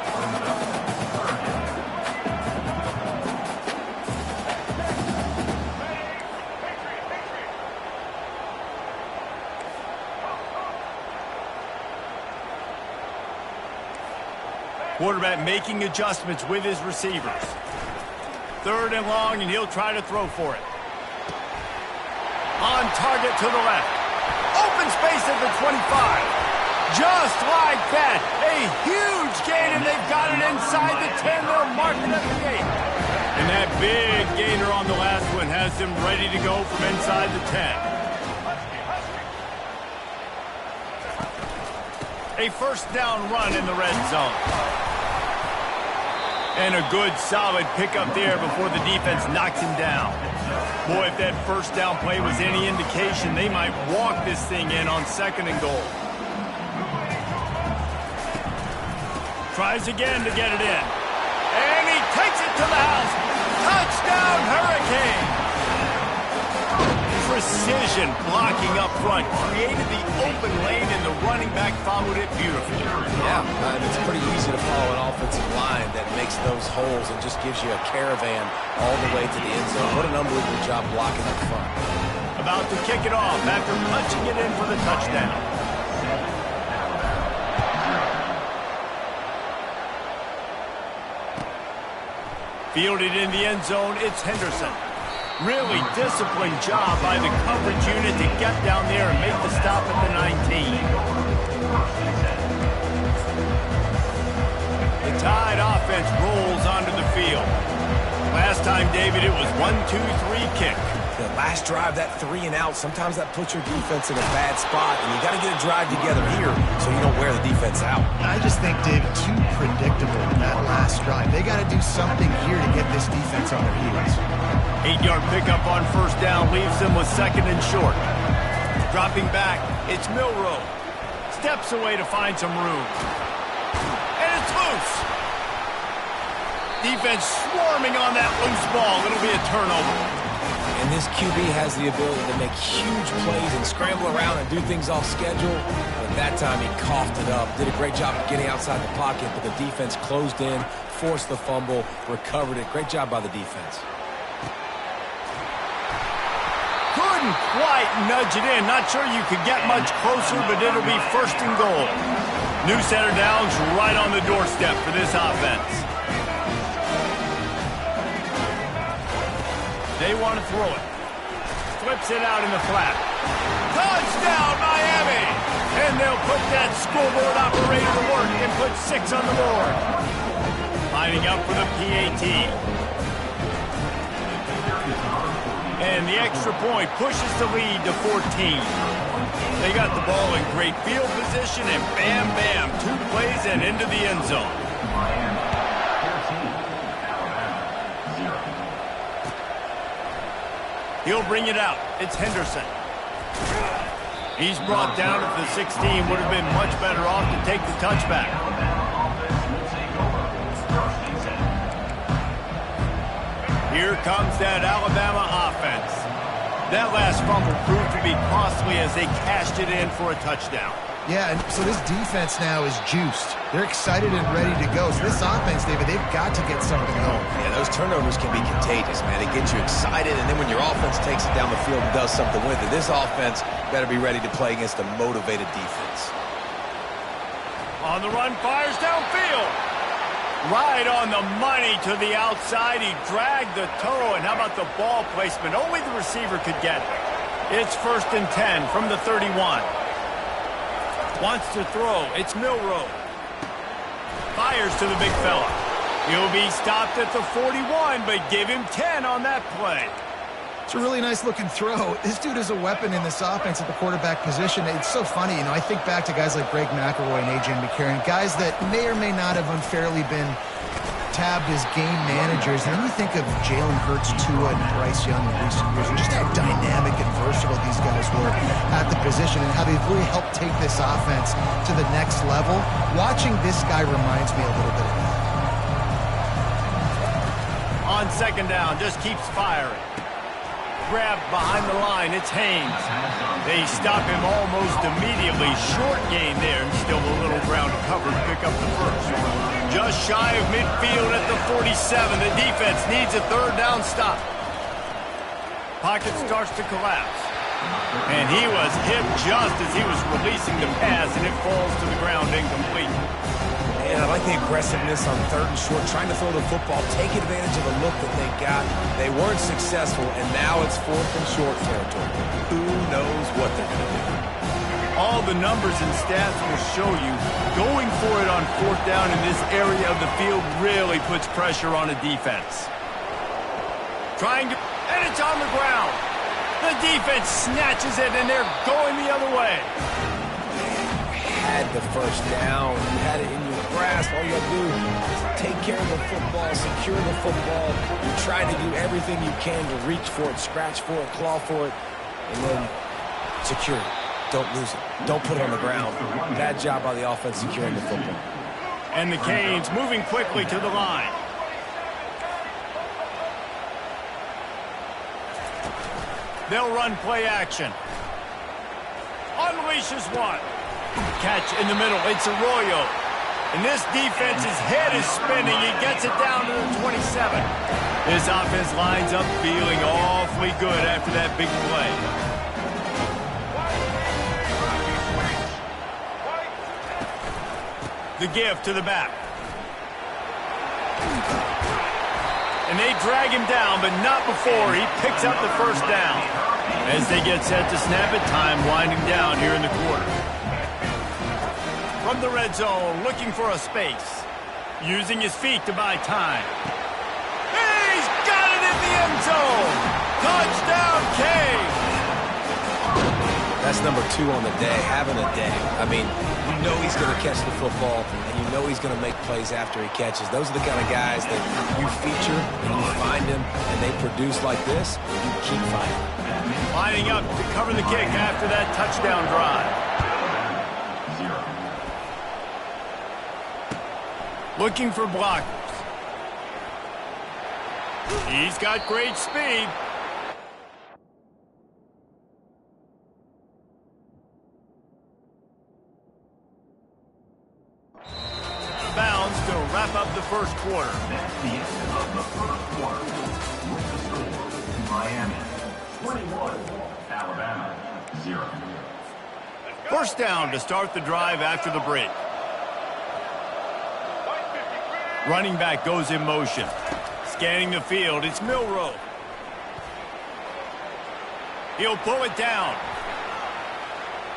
Speaker 1: Quarterback making adjustments with his receivers. Third and long, and he'll try to throw for it. On target to the left. Open space at the 25. Just like that. A huge gain, and they've got it inside the 10. They'll mark it at the 8. And that big gainer on the last one has them ready to go from inside the 10. A first down run in the red zone. And a good, solid pickup there before the defense knocks him down. Boy, if that first down play was any indication, they might walk this thing in on 2nd and goal. Tries again to get it in. And he takes it to the house. Touchdown, Hurricane! Precision blocking up front. Created the open lane, and the running back followed it beautifully.
Speaker 2: Yeah, it's pretty easy to follow an offensive line that makes those holes and just gives you a caravan all the way to the end zone. What an unbelievable job blocking up front.
Speaker 1: About to kick it off after punching it in for the touchdown. Fielded in the end zone, it's Henderson. Really disciplined job by the coverage unit to get down there and make the stop at the 19. The Tide offense rolls onto the field. Last time, David, it was 1-2-3 kick.
Speaker 2: The last drive, that 3 and out, sometimes that puts your defense in a bad spot, and you got to get a drive together here so you don't wear the defense out.
Speaker 3: I just think, David, too predictable in that last drive. They got to do something here to get this defense on their heels.
Speaker 1: 8-yard pickup on first down leaves them with 2nd and short. Dropping back, it's Milroe. Steps away to find some room. And it's loose. Defense swarming on that loose ball. It'll be a turnover.
Speaker 2: And this QB has the ability to make huge plays and scramble around and do things off schedule. But that time he coughed it up. Did a great job of getting outside the pocket, but the defense closed in, forced the fumble, recovered it. Great job by the defense.
Speaker 1: Couldn't quite nudge it in. Not sure you could get much closer, but it'll be 1st and goal. New set of downs right on the doorstep for this offense. They want to throw it. Flips it out in the flat. Touchdown, Miami! And they'll put that scoreboard operator to work and put 6 on the board. Lining up for the PAT. And the extra point pushes the lead to 14. They got the ball in great field position, and bam, bam, 2 plays and into the end zone. He'll bring it out. It's Henderson. He's brought down at the 16. Would have been much better off to take the touchback. Here comes that Alabama offense. That last fumble proved to be costly as they cashed it in for a touchdown.
Speaker 3: Yeah, and so this defense now is juiced. They're excited and ready to go. So this offense, David, they've got to get something going.
Speaker 2: Yeah, those turnovers can be contagious, man. They get you excited, and then when your offense takes it down the field and does something with it, this offense better be ready to play against a motivated defense.
Speaker 1: On the run, fires downfield. Right on the money to the outside. He dragged the toe, and how about the ball placement? Only the receiver could get it. It's 1st and 10 from the 31. Wants to throw. It's Milroe. Fires to the big fella. He'll be stopped at the 41, but give him 10 on that play.
Speaker 3: It's a really nice-looking throw. This dude is a weapon in this offense at the quarterback position. It's so funny, you know, I think back to guys like Greg McElroy and A.J. McCarron, guys that may or may not have unfairly been tabbed as game managers. And then you think of Jalen Hurts, Tua, and Bryce Young in recent years, and just how dynamic and versatile these guys were at the position and how they've really helped take this offense to the next level. Watching this guy reminds me a little bit of that.
Speaker 1: On 2nd down, just keeps firing. Grab behind the line, it's Haynes. They stop him almost immediately. Short gain there, and still a little ground cover to pick up the first. Just shy of midfield at the 47. The defense needs a 3rd down stop. Pocket starts to collapse. And he was hit just as he was releasing the pass, and it falls to the ground incomplete.
Speaker 2: And I like the aggressiveness on 3rd and short, trying to throw the football, take advantage of the look that they got. They weren't successful, and now it's 4th and short territory. Who knows what they're going to do?
Speaker 1: All the numbers and stats will show you going for it on 4th down in this area of the field really puts pressure on a defense. Trying to, and it's on the ground. The defense snatches it, and they're going the other way.
Speaker 2: You had the first down. You had it in your grasp. All you got to do is take care of the football, secure the football. You're trying to do everything you can to reach for it, scratch for it, claw for it, and then secure it. Don't lose it. Don't put it on the ground. Bad job by the offense securing the football.
Speaker 1: And the Canes moving quickly to the line. They'll run play action. Unleashes one. Catch in the middle. It's Arroyo. And this defense's head is spinning. He gets it down to the 27. This offense lines up feeling awfully good after that big play. The give to the back. And they drag him down, but not before he picks up the first down. As they get set to snap it, time winding down here in the quarter. From the red zone, looking for a space. Using his feet to buy time. He's got it in the end zone! Touchdown, Canes!
Speaker 2: That's number 2 on the day, having a day. I mean, you know he's going to catch the football, and you know he's going to make plays after he catches. Those are the kind of guys that you feature, and you find them, and they produce like this, you keep finding them.
Speaker 1: Lining up to cover the kick after that touchdown drive. Looking for blockers. He's got great speed. Bounds to wrap up the first quarter.
Speaker 5: That's the end of the first quarter. With the score, Miami 21, Alabama 0.
Speaker 1: First down to start the drive after the break. Running back goes in motion. Scanning the field, it's Milroe. He'll pull it down.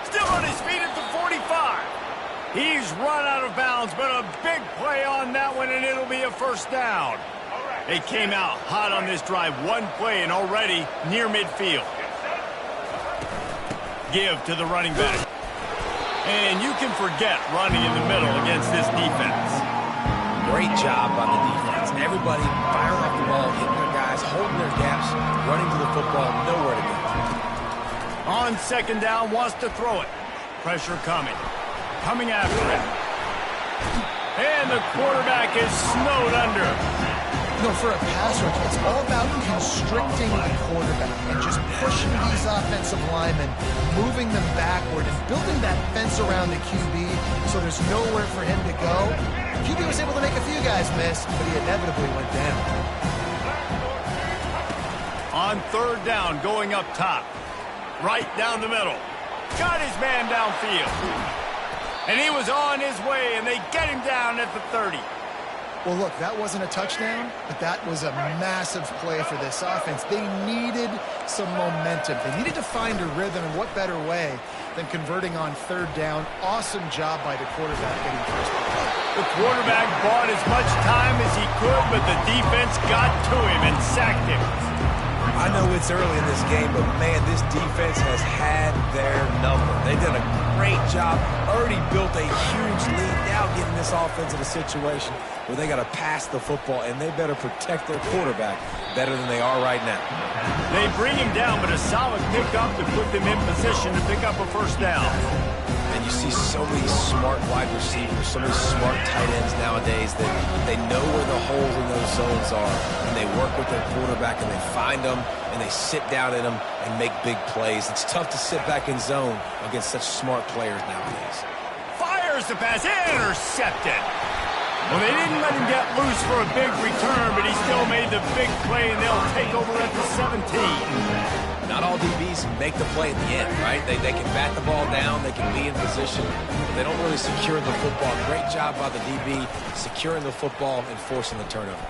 Speaker 1: Still on his feet at the 45. He's run out of bounds, but a big play on that one, and it'll be a first down. They came out hot on this drive. One play and already near midfield. Give to the running back. And you can forget running in the middle against this defense.
Speaker 2: Great job on the defense. Everybody firing off the ball, hitting their guys, holding their gaps, running to the football, nowhere to go.
Speaker 1: On second down, wants to throw it. Pressure coming. Coming after it. And the quarterback is snowed under.
Speaker 3: You know, for a pass rush, it's all about constricting the quarterback and just pushing these offensive linemen, moving them backward, and building that fence around the QB so there's nowhere for him to go. QB was able to make a few guys miss, but he inevitably went down.
Speaker 1: On third down, going up top. Right down the middle. Got his man downfield. And he was on his way, and they get him down at the 30.
Speaker 4: Well, look, that wasn't a touchdown, but that was a massive play for this offense. They needed some momentum. They needed to find a rhythm, and what better way than converting on third down. Awesome job by the quarterback getting first.
Speaker 1: The quarterback bought as much time as he could, but the defense got to him and sacked him.
Speaker 2: I know it's early in this game, but man, this defense has had their number. They've done a great job, already built a huge lead, now getting this offense in a situation where they got to pass the football, and they better protect their quarterback better than they are right now.
Speaker 1: They bring him down, but a solid pickup to put them in position to pick up a first down.
Speaker 2: And you see so many smart wide receivers, so many smart tight ends nowadays that they know where the holes in those zones are, and they work with their quarterback, and they find them, and they sit down in them and make big plays. It's tough to sit back in zone against such smart players nowadays.
Speaker 1: Fires the pass, intercepted. Well, they didn't let him get loose for a big return, but he still made the big play, and they'll take over at the 17.
Speaker 2: Not all DBs make the play at the end, right? They can bat the ball down, they can be in position, but they don't really secure the football. Great job by the DB securing the football and forcing the turnover.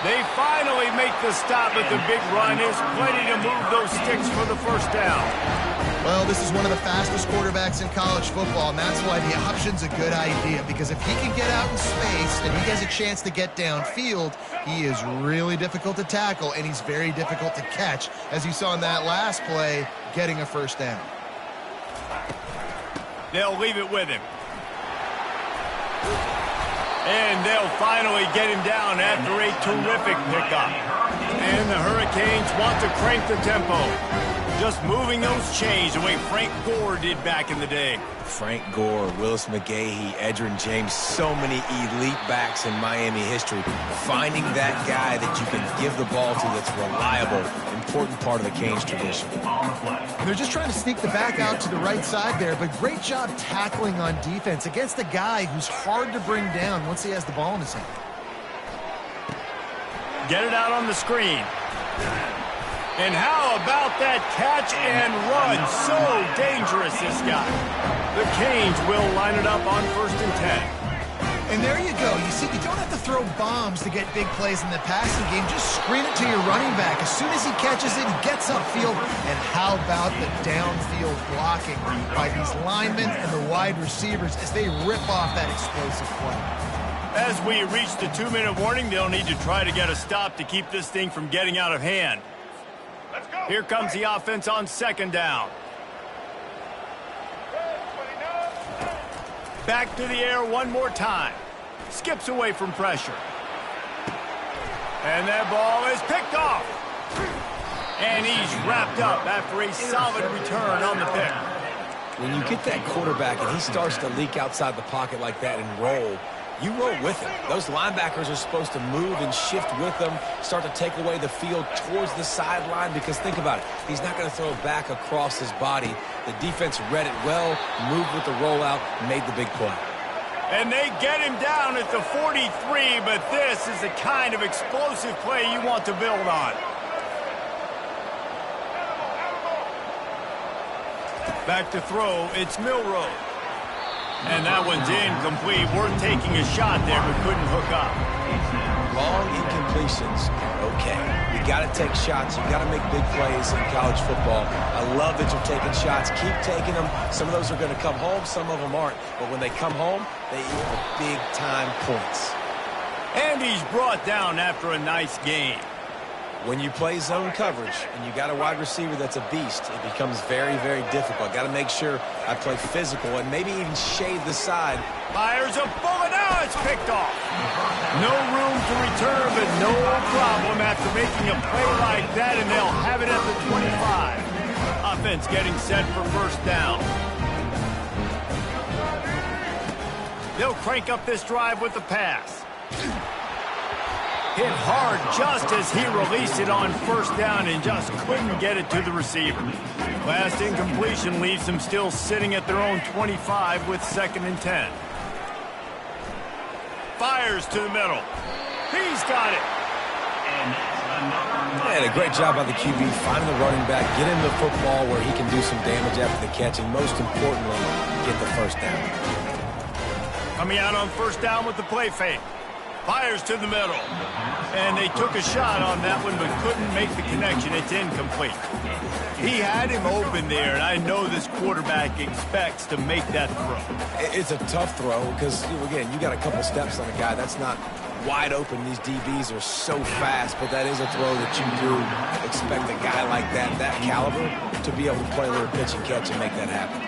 Speaker 1: They finally make the stop, but the big run is plenty to move those sticks for the first down.
Speaker 3: Well, this is one of the fastest quarterbacks in college football, and that's why the option's a good idea, because if he can get out in space and he has a chance to get downfield, he is really difficult to tackle, and he's very difficult to catch, as you saw in that last play, getting a first down.
Speaker 1: They'll leave it with him. And they'll finally get him down after a terrific pickup. And the Hurricanes want to crank the tempo. Just moving those chains the way Frank Gore did back in the day.
Speaker 2: Frank Gore, Willis McGahee, Edgerrin James, so many elite backs in Miami history. Finding that guy that you can give the ball to that's reliable, important part of the Canes tradition.
Speaker 4: They're just trying to sneak the back out to the right side there, but great job tackling on defense against a guy who's hard to bring down once he has the ball in his hand.
Speaker 1: Get it out on the screen. And how about that catch and run? So dangerous, this guy. The Canes will line it up on 1st and 10.
Speaker 4: And there you go. You see, you don't have to throw bombs to get big plays in the passing game. Just screen it to your running back. As soon as he catches it, he gets upfield. And how about the downfield blocking by these linemen and the wide receivers as they rip off that explosive play.
Speaker 1: As we reach the 2-minute warning, they'll need to try to get a stop to keep this thing from getting out of hand. Here comes the offense on 2nd down. Back to the air one more time. Skips away from pressure. And that ball is picked off. And he's wrapped up after a solid return on the pick.
Speaker 2: When you get that quarterback and he starts to leak outside the pocket like that and roll, you roll with him. Those linebackers are supposed to move and shift with them, start to take away the field towards the sideline, because think about it. He's not going to throw it back across his body. The defense read it well, moved with the rollout, made the big play.
Speaker 1: And they get him down at the 43, but this is the kind of explosive play you want to build on. Back to throw, it's Milroe. And that one's incomplete. Worth taking a shot there, but couldn't hook up.
Speaker 2: Long incompletions are okay. You got to take shots. You got to make big plays in college football. I love that you're taking shots. Keep taking them. Some of those are going to come home. Some of them aren't. But when they come home, they equal big-time points.
Speaker 1: And he's brought down after a nice game.
Speaker 2: When you play zone coverage and you got a wide receiver that's a beast, it becomes very, very difficult. Got to make sure I play physical and maybe even shade the side.
Speaker 1: Fires a bullet. Now it's picked off. No room to return, but no problem after making a play like that, and they'll have it at the 25. Offense getting set for 1st down. They'll crank up this drive with the pass. Hit hard just as he released it on 1st down and just couldn't get it to the receiver. Last incompletion leaves them still sitting at their own 25 with 2nd and 10. Fires to the middle. He's got it.
Speaker 2: And a great job by the QB finding the running back, get him the football where he can do some damage after the catch, and most importantly, get the 1st down.
Speaker 1: Coming out on 1st down with the play fake. Fires to the middle. And they took a shot on that one, but couldn't make the connection. It's incomplete. He had him open there, and I know this quarterback expects to make that throw.
Speaker 2: It's a tough throw because, again, you got a couple steps on a guy. That's not wide open. These DBs are so fast, but that is a throw that you do expect a guy like that caliber, to be able to play a little pitch and catch and make that happen.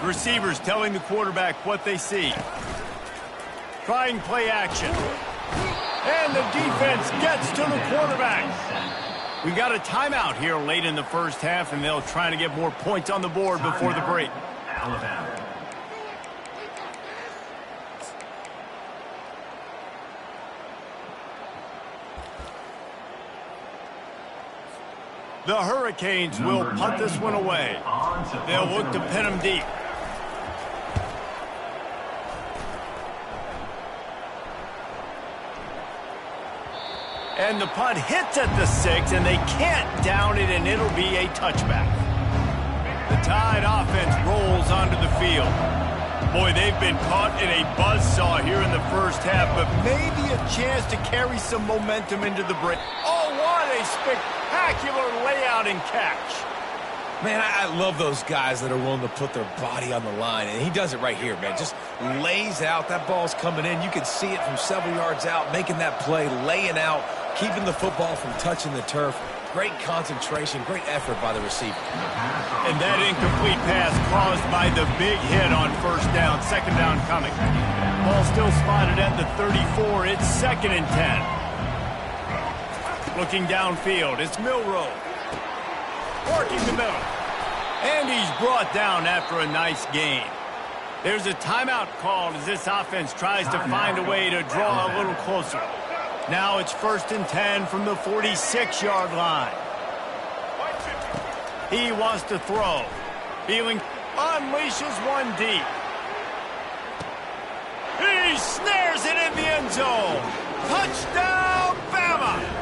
Speaker 1: Receivers telling the quarterback what they see. Trying play action. And the defense gets to the quarterback. We got a timeout here late in the 1st half, and they'll try to get more points on the board before the break.
Speaker 5: Alabama.
Speaker 1: The Hurricanes will punt this one away. They'll look to pin him deep. And the punt hits at the 6, and they can't down it, and it'll be a touchback. The Tide offense rolls onto the field. Boy, they've been caught in a buzzsaw here in the 1st half, but maybe a chance to carry some momentum into the break. Oh, what What a spectacular layout and catch.
Speaker 2: Man, I love those guys that are willing to put their body on the line, and he does it right here, man. Just lays out. That ball's coming in. You can see it from several yards out, making that play, laying out, keeping the football from touching the turf. Great concentration, great effort by the receiver.
Speaker 1: And that incomplete pass caused by the big hit on first down. Second down coming. Ball still spotted at the 34. It's 2nd and 10. Looking downfield, it's Milroe. Working the middle. And he's brought down after a nice gain. There's a timeout called as this offense tries to find a way to draw a little closer. Now it's 1st and 10 from the 46-yard line. He wants to throw. Feeling unleashes one deep. He snares it in the end zone. Touchdown, Bama!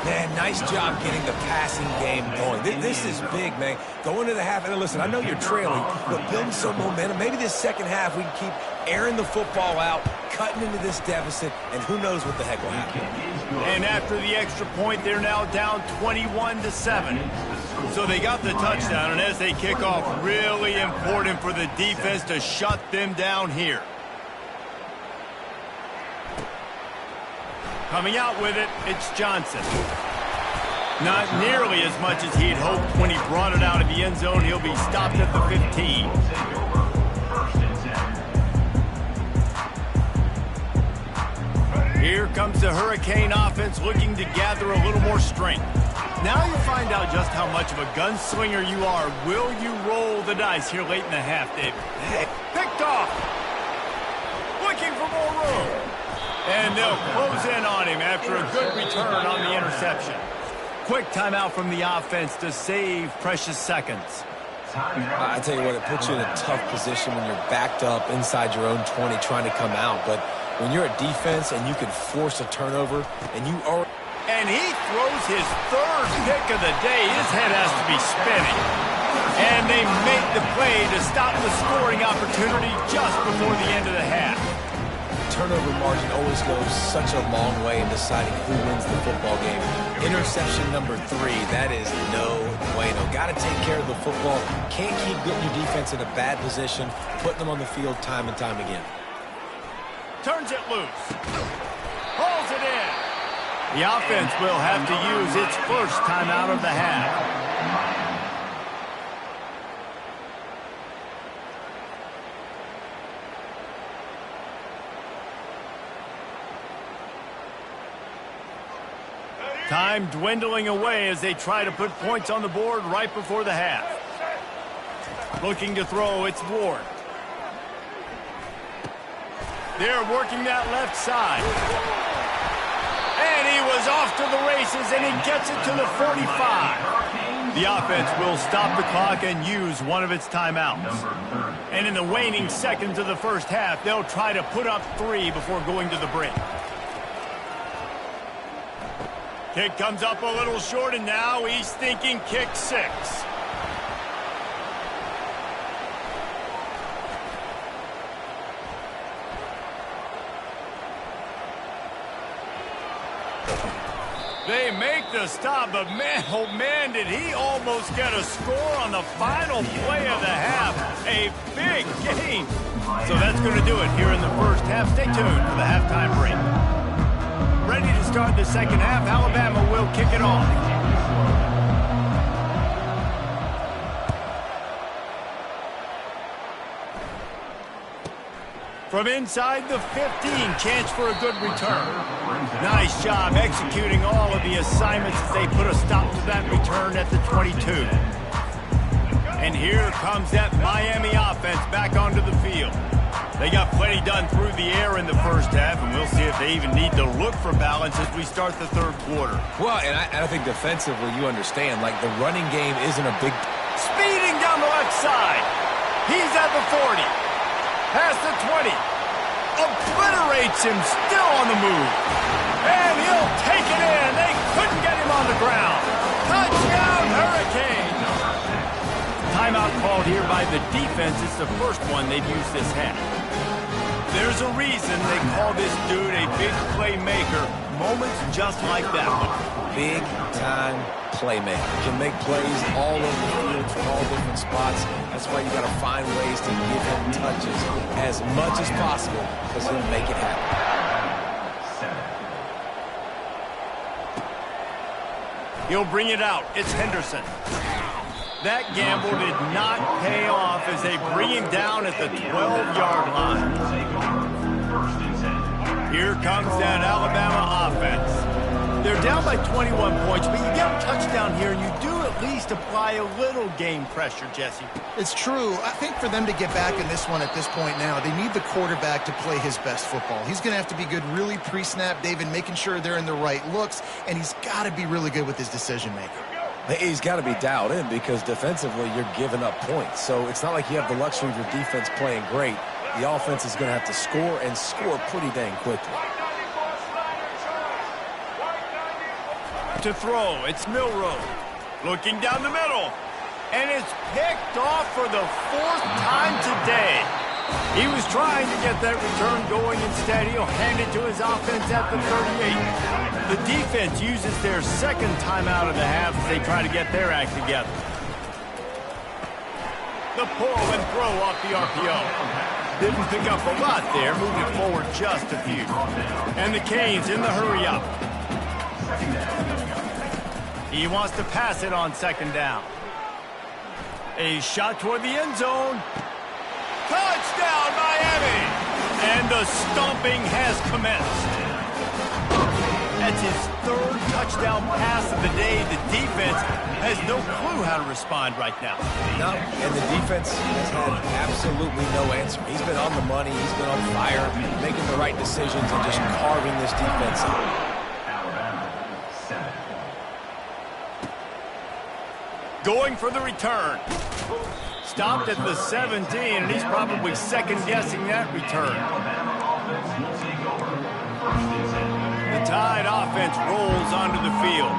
Speaker 2: Man, nice job getting the passing game going. This is big, man. Going to the half, and listen, I know you're trailing, but building some momentum. Maybe this second half we can keep airing the football out, cutting into this deficit, and who knows what the heck will happen.
Speaker 1: And after the extra point, they're now down 21-7. So they got the touchdown, and as they kick off, really important for the defense to shut them down here. Coming out with it, it's Johnson. Not nearly as much as he'd hoped when he brought it out of the end zone. He'll be stopped at the 15. Here comes the Hurricane offense looking to gather a little more strength. Now you find out just how much of a gunslinger you are. Will you roll the dice here late in the half, David? Picked off. Looking for more room. And they'll close in on him after a good return on the interception. Quick timeout from the offense to save precious seconds.
Speaker 2: I tell you what, it puts you in a tough position when you're backed up inside your own 20 trying to come out. But when you're a defense and you can force a turnover and you are...
Speaker 1: And he throws his 3rd pick of the day. His head has to be spinning. And they make the play to stop the scoring opportunity just before the end of the half.
Speaker 2: Turnover margin always goes such a long way in deciding who wins the football game. Interception number 3, that is no bueno. Got to take care of the football. Can't keep getting your defense in a bad position, putting them on the field time and time again.
Speaker 1: Turns it loose. Pulls it in. The offense will have to use its first timeout of the half. Time dwindling away as they try to put points on the board right before the half. Looking to throw, it's Ward. They're working that left side. And he was off to the races, and he gets it to the 45. The offense will stop the clock and use one of its timeouts. And in the waning seconds of the first half, they'll try to put up 3 before going to the break. Kick comes up a little short, and now he's thinking kick 6. They make the stop, but man, oh man, did he almost get a score on the final play of the half. A big game. So that's going to do it here in the first half. Stay tuned for the halftime break. Ready to start the second half. Alabama will kick it off. From inside the 15, chance for a good return. Nice job executing all of the assignments as they put a stop to that return at the 22. And here comes that Miami offense back onto the field. They got plenty done through the air in the first half, and we'll see if they even need to look for balance as we start the third quarter.
Speaker 2: Well, and I think defensively you understand, like the running game isn't a big...
Speaker 1: Speeding down the left side. He's at the 40. Past the 20. Obliterates him, still on the move. And he'll take it in. They couldn't get him on the ground. Touchdown, Hurricane. Timeout called here by the defense. It's the first one they've used this half. There's a reason they call this dude a big playmaker. Moments just like that one.
Speaker 2: Big-time playmaker. Can make plays all over the field from all different spots. That's why you got to find ways to give him touches as much as possible because he'll make it happen.
Speaker 1: He'll bring it out. It's Henderson. That gamble did not pay off as they bring him down at the 12-yard line. Here comes that Alabama offense. They're down by 21 points, but you get a touchdown here, and you do at least apply a little game pressure, Jesse.
Speaker 3: It's true. I think for them to get back in this one at this point now, they need the quarterback to play his best football. He's going to have to be good really pre-snap, David, making sure they're in the right looks, and he's got to be really good with his decision-making.
Speaker 2: He's got to be dialed in because defensively you're giving up points. So it's not like you have the luxury of your defense playing great. The offense is going to have to score and score pretty dang quickly.
Speaker 1: To throw, it's Milroe. Looking down the middle. And it's picked off for the 4th time today. He was trying to get that return going. Instead, he'll hand it to his offense at the 38. The defense uses their second timeout of the half as they try to get their act together. The pull and throw off the RPO. Didn't pick up a lot there, moving forward just a few. And the Canes in the hurry up. He wants to pass it on second down. A shot toward the end zone. Touchdown, Miami! And the stomping has commenced. That's his 3rd touchdown pass of the day. The defense has no clue how to respond right now.
Speaker 2: No, and the defense has had absolutely no answer. He's been on the money. He's been on fire, making the right decisions and just carving this defense up.
Speaker 1: Going for the return. Stopped at the 17, and he's probably second-guessing that return. The Tide offense rolls onto the field.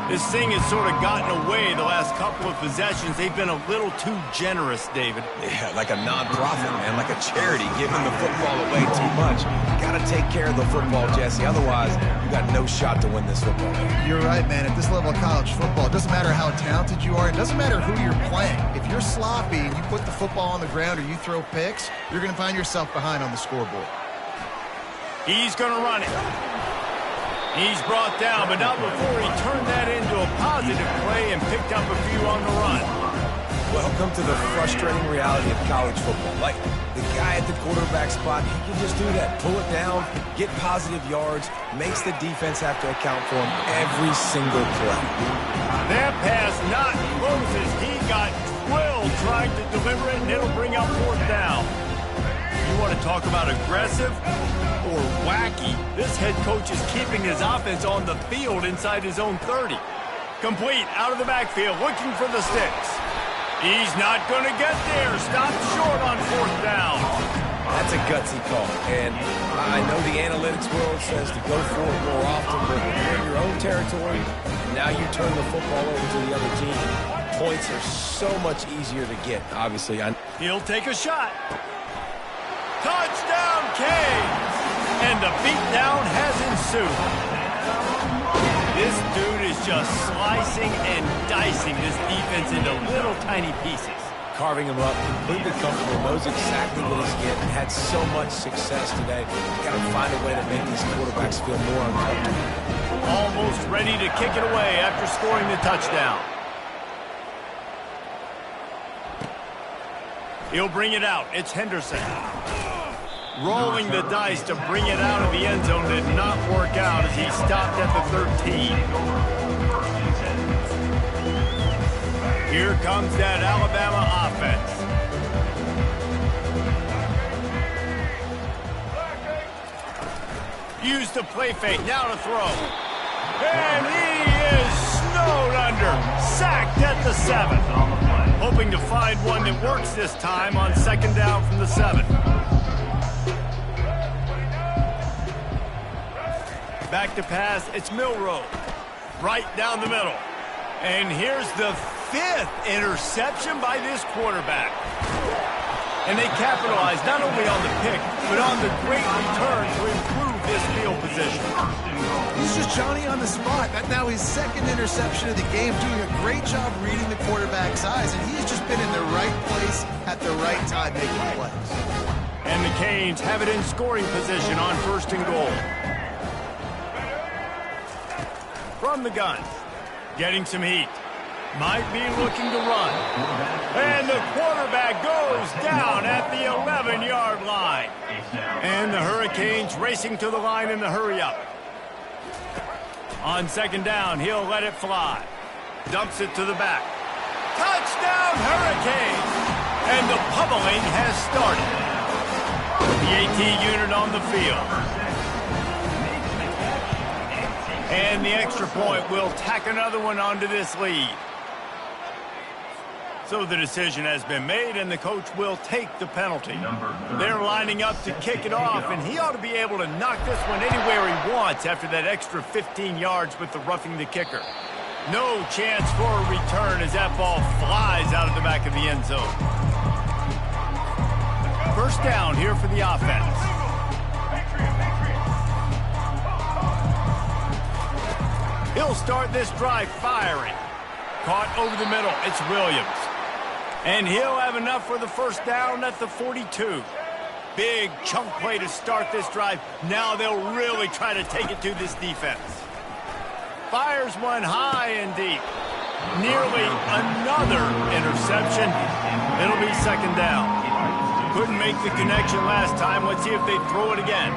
Speaker 1: This thing has sort of gotten away the last couple of possessions. They've been a little too generous, David.
Speaker 2: Yeah, like a non-profit, man, like a charity, giving the football away too much. Got to take care of the football, Jesse. Otherwise, you got no shot to win this football game.
Speaker 3: You're right, man. At this level of college football, it doesn't matter how talented you are. It doesn't matter who you're playing. If you're sloppy and you put the football on the ground or you throw picks, you're going to find yourself behind on the scoreboard.
Speaker 1: He's going to run it. He's brought down, but not before he turned that into a positive play and picked up a few on the run.
Speaker 2: Welcome to the frustrating reality of college football. Like, the guy at the quarterback spot, he can just do that. Pull it down, get positive yards, makes the defense have to account for him every single play.
Speaker 1: That pass not close as he got drilled trying to deliver it, and it'll bring up 4th down. You want to talk about aggressive or wacky? This head coach is keeping his offense on the field inside his own 30. Complete out of the backfield, looking for the sticks. He's not going to get there. Stopped short on 4th down.
Speaker 2: That's a gutsy call. And I know the analytics world says to go for it more often, but when you're in your own territory, and now you turn the football over to the other team, points are so much easier to get, obviously.
Speaker 1: He'll take a shot. Touchdown, Canes! And the beatdown has ensued. This dude is just slicing and dicing this defense into little tiny pieces.
Speaker 2: Carving him up, completely comfortable, knows exactly what he's getting, had so much success today. Got to find a way to make these quarterbacks feel more uncomfortable.
Speaker 1: Almost ready to kick it away after scoring the touchdown. He'll bring it out. It's Henderson. Rolling the dice to bring it out of the end zone did not work out as he stopped at the 13. Here comes that Alabama offense. Use the play fake, now to throw. And he is snowed under. Sacked at the 7. Hoping to find one that works this time on 2nd down from the 7. Back to pass, it's Milroe. Right down the middle. And here's the 5th interception by this quarterback. And they capitalized not only on the pick, but on the great return to improve this field position.
Speaker 3: He's just Johnny on the spot. Now his second interception of the game, doing a great job reading the quarterback's eyes, and he's just been in the right place at the right time making plays.
Speaker 1: And the Canes have it in scoring position on 1st and goal. From the gun, getting some heat. Might be looking to run. And the quarterback goes down at the 11-yard line. And the Hurricanes racing to the line in the hurry-up. On 2nd down, he'll let it fly. Dumps it to the back. Touchdown, Hurricanes! And the pummeling has started. The AT unit on the field. And the extra point will tack another one onto this lead. So the decision has been made, and the coach will take the penalty. They're lining up to kick it off, and he ought to be able to knock this one anywhere he wants after that extra 15 yards with the roughing the kicker. No chance for a return as that ball flies out of the back of the end zone. 1st down here for the offense. He'll start this drive firing. Caught over the middle. It's Williams. And he'll have enough for the 1st down at the 42. Big chunk play to start this drive. Now they'll really try to take it to this defense. Fires one high and deep. Nearly another interception. It'll be 2nd down. Couldn't make the connection last time. Let's see if they throw it again.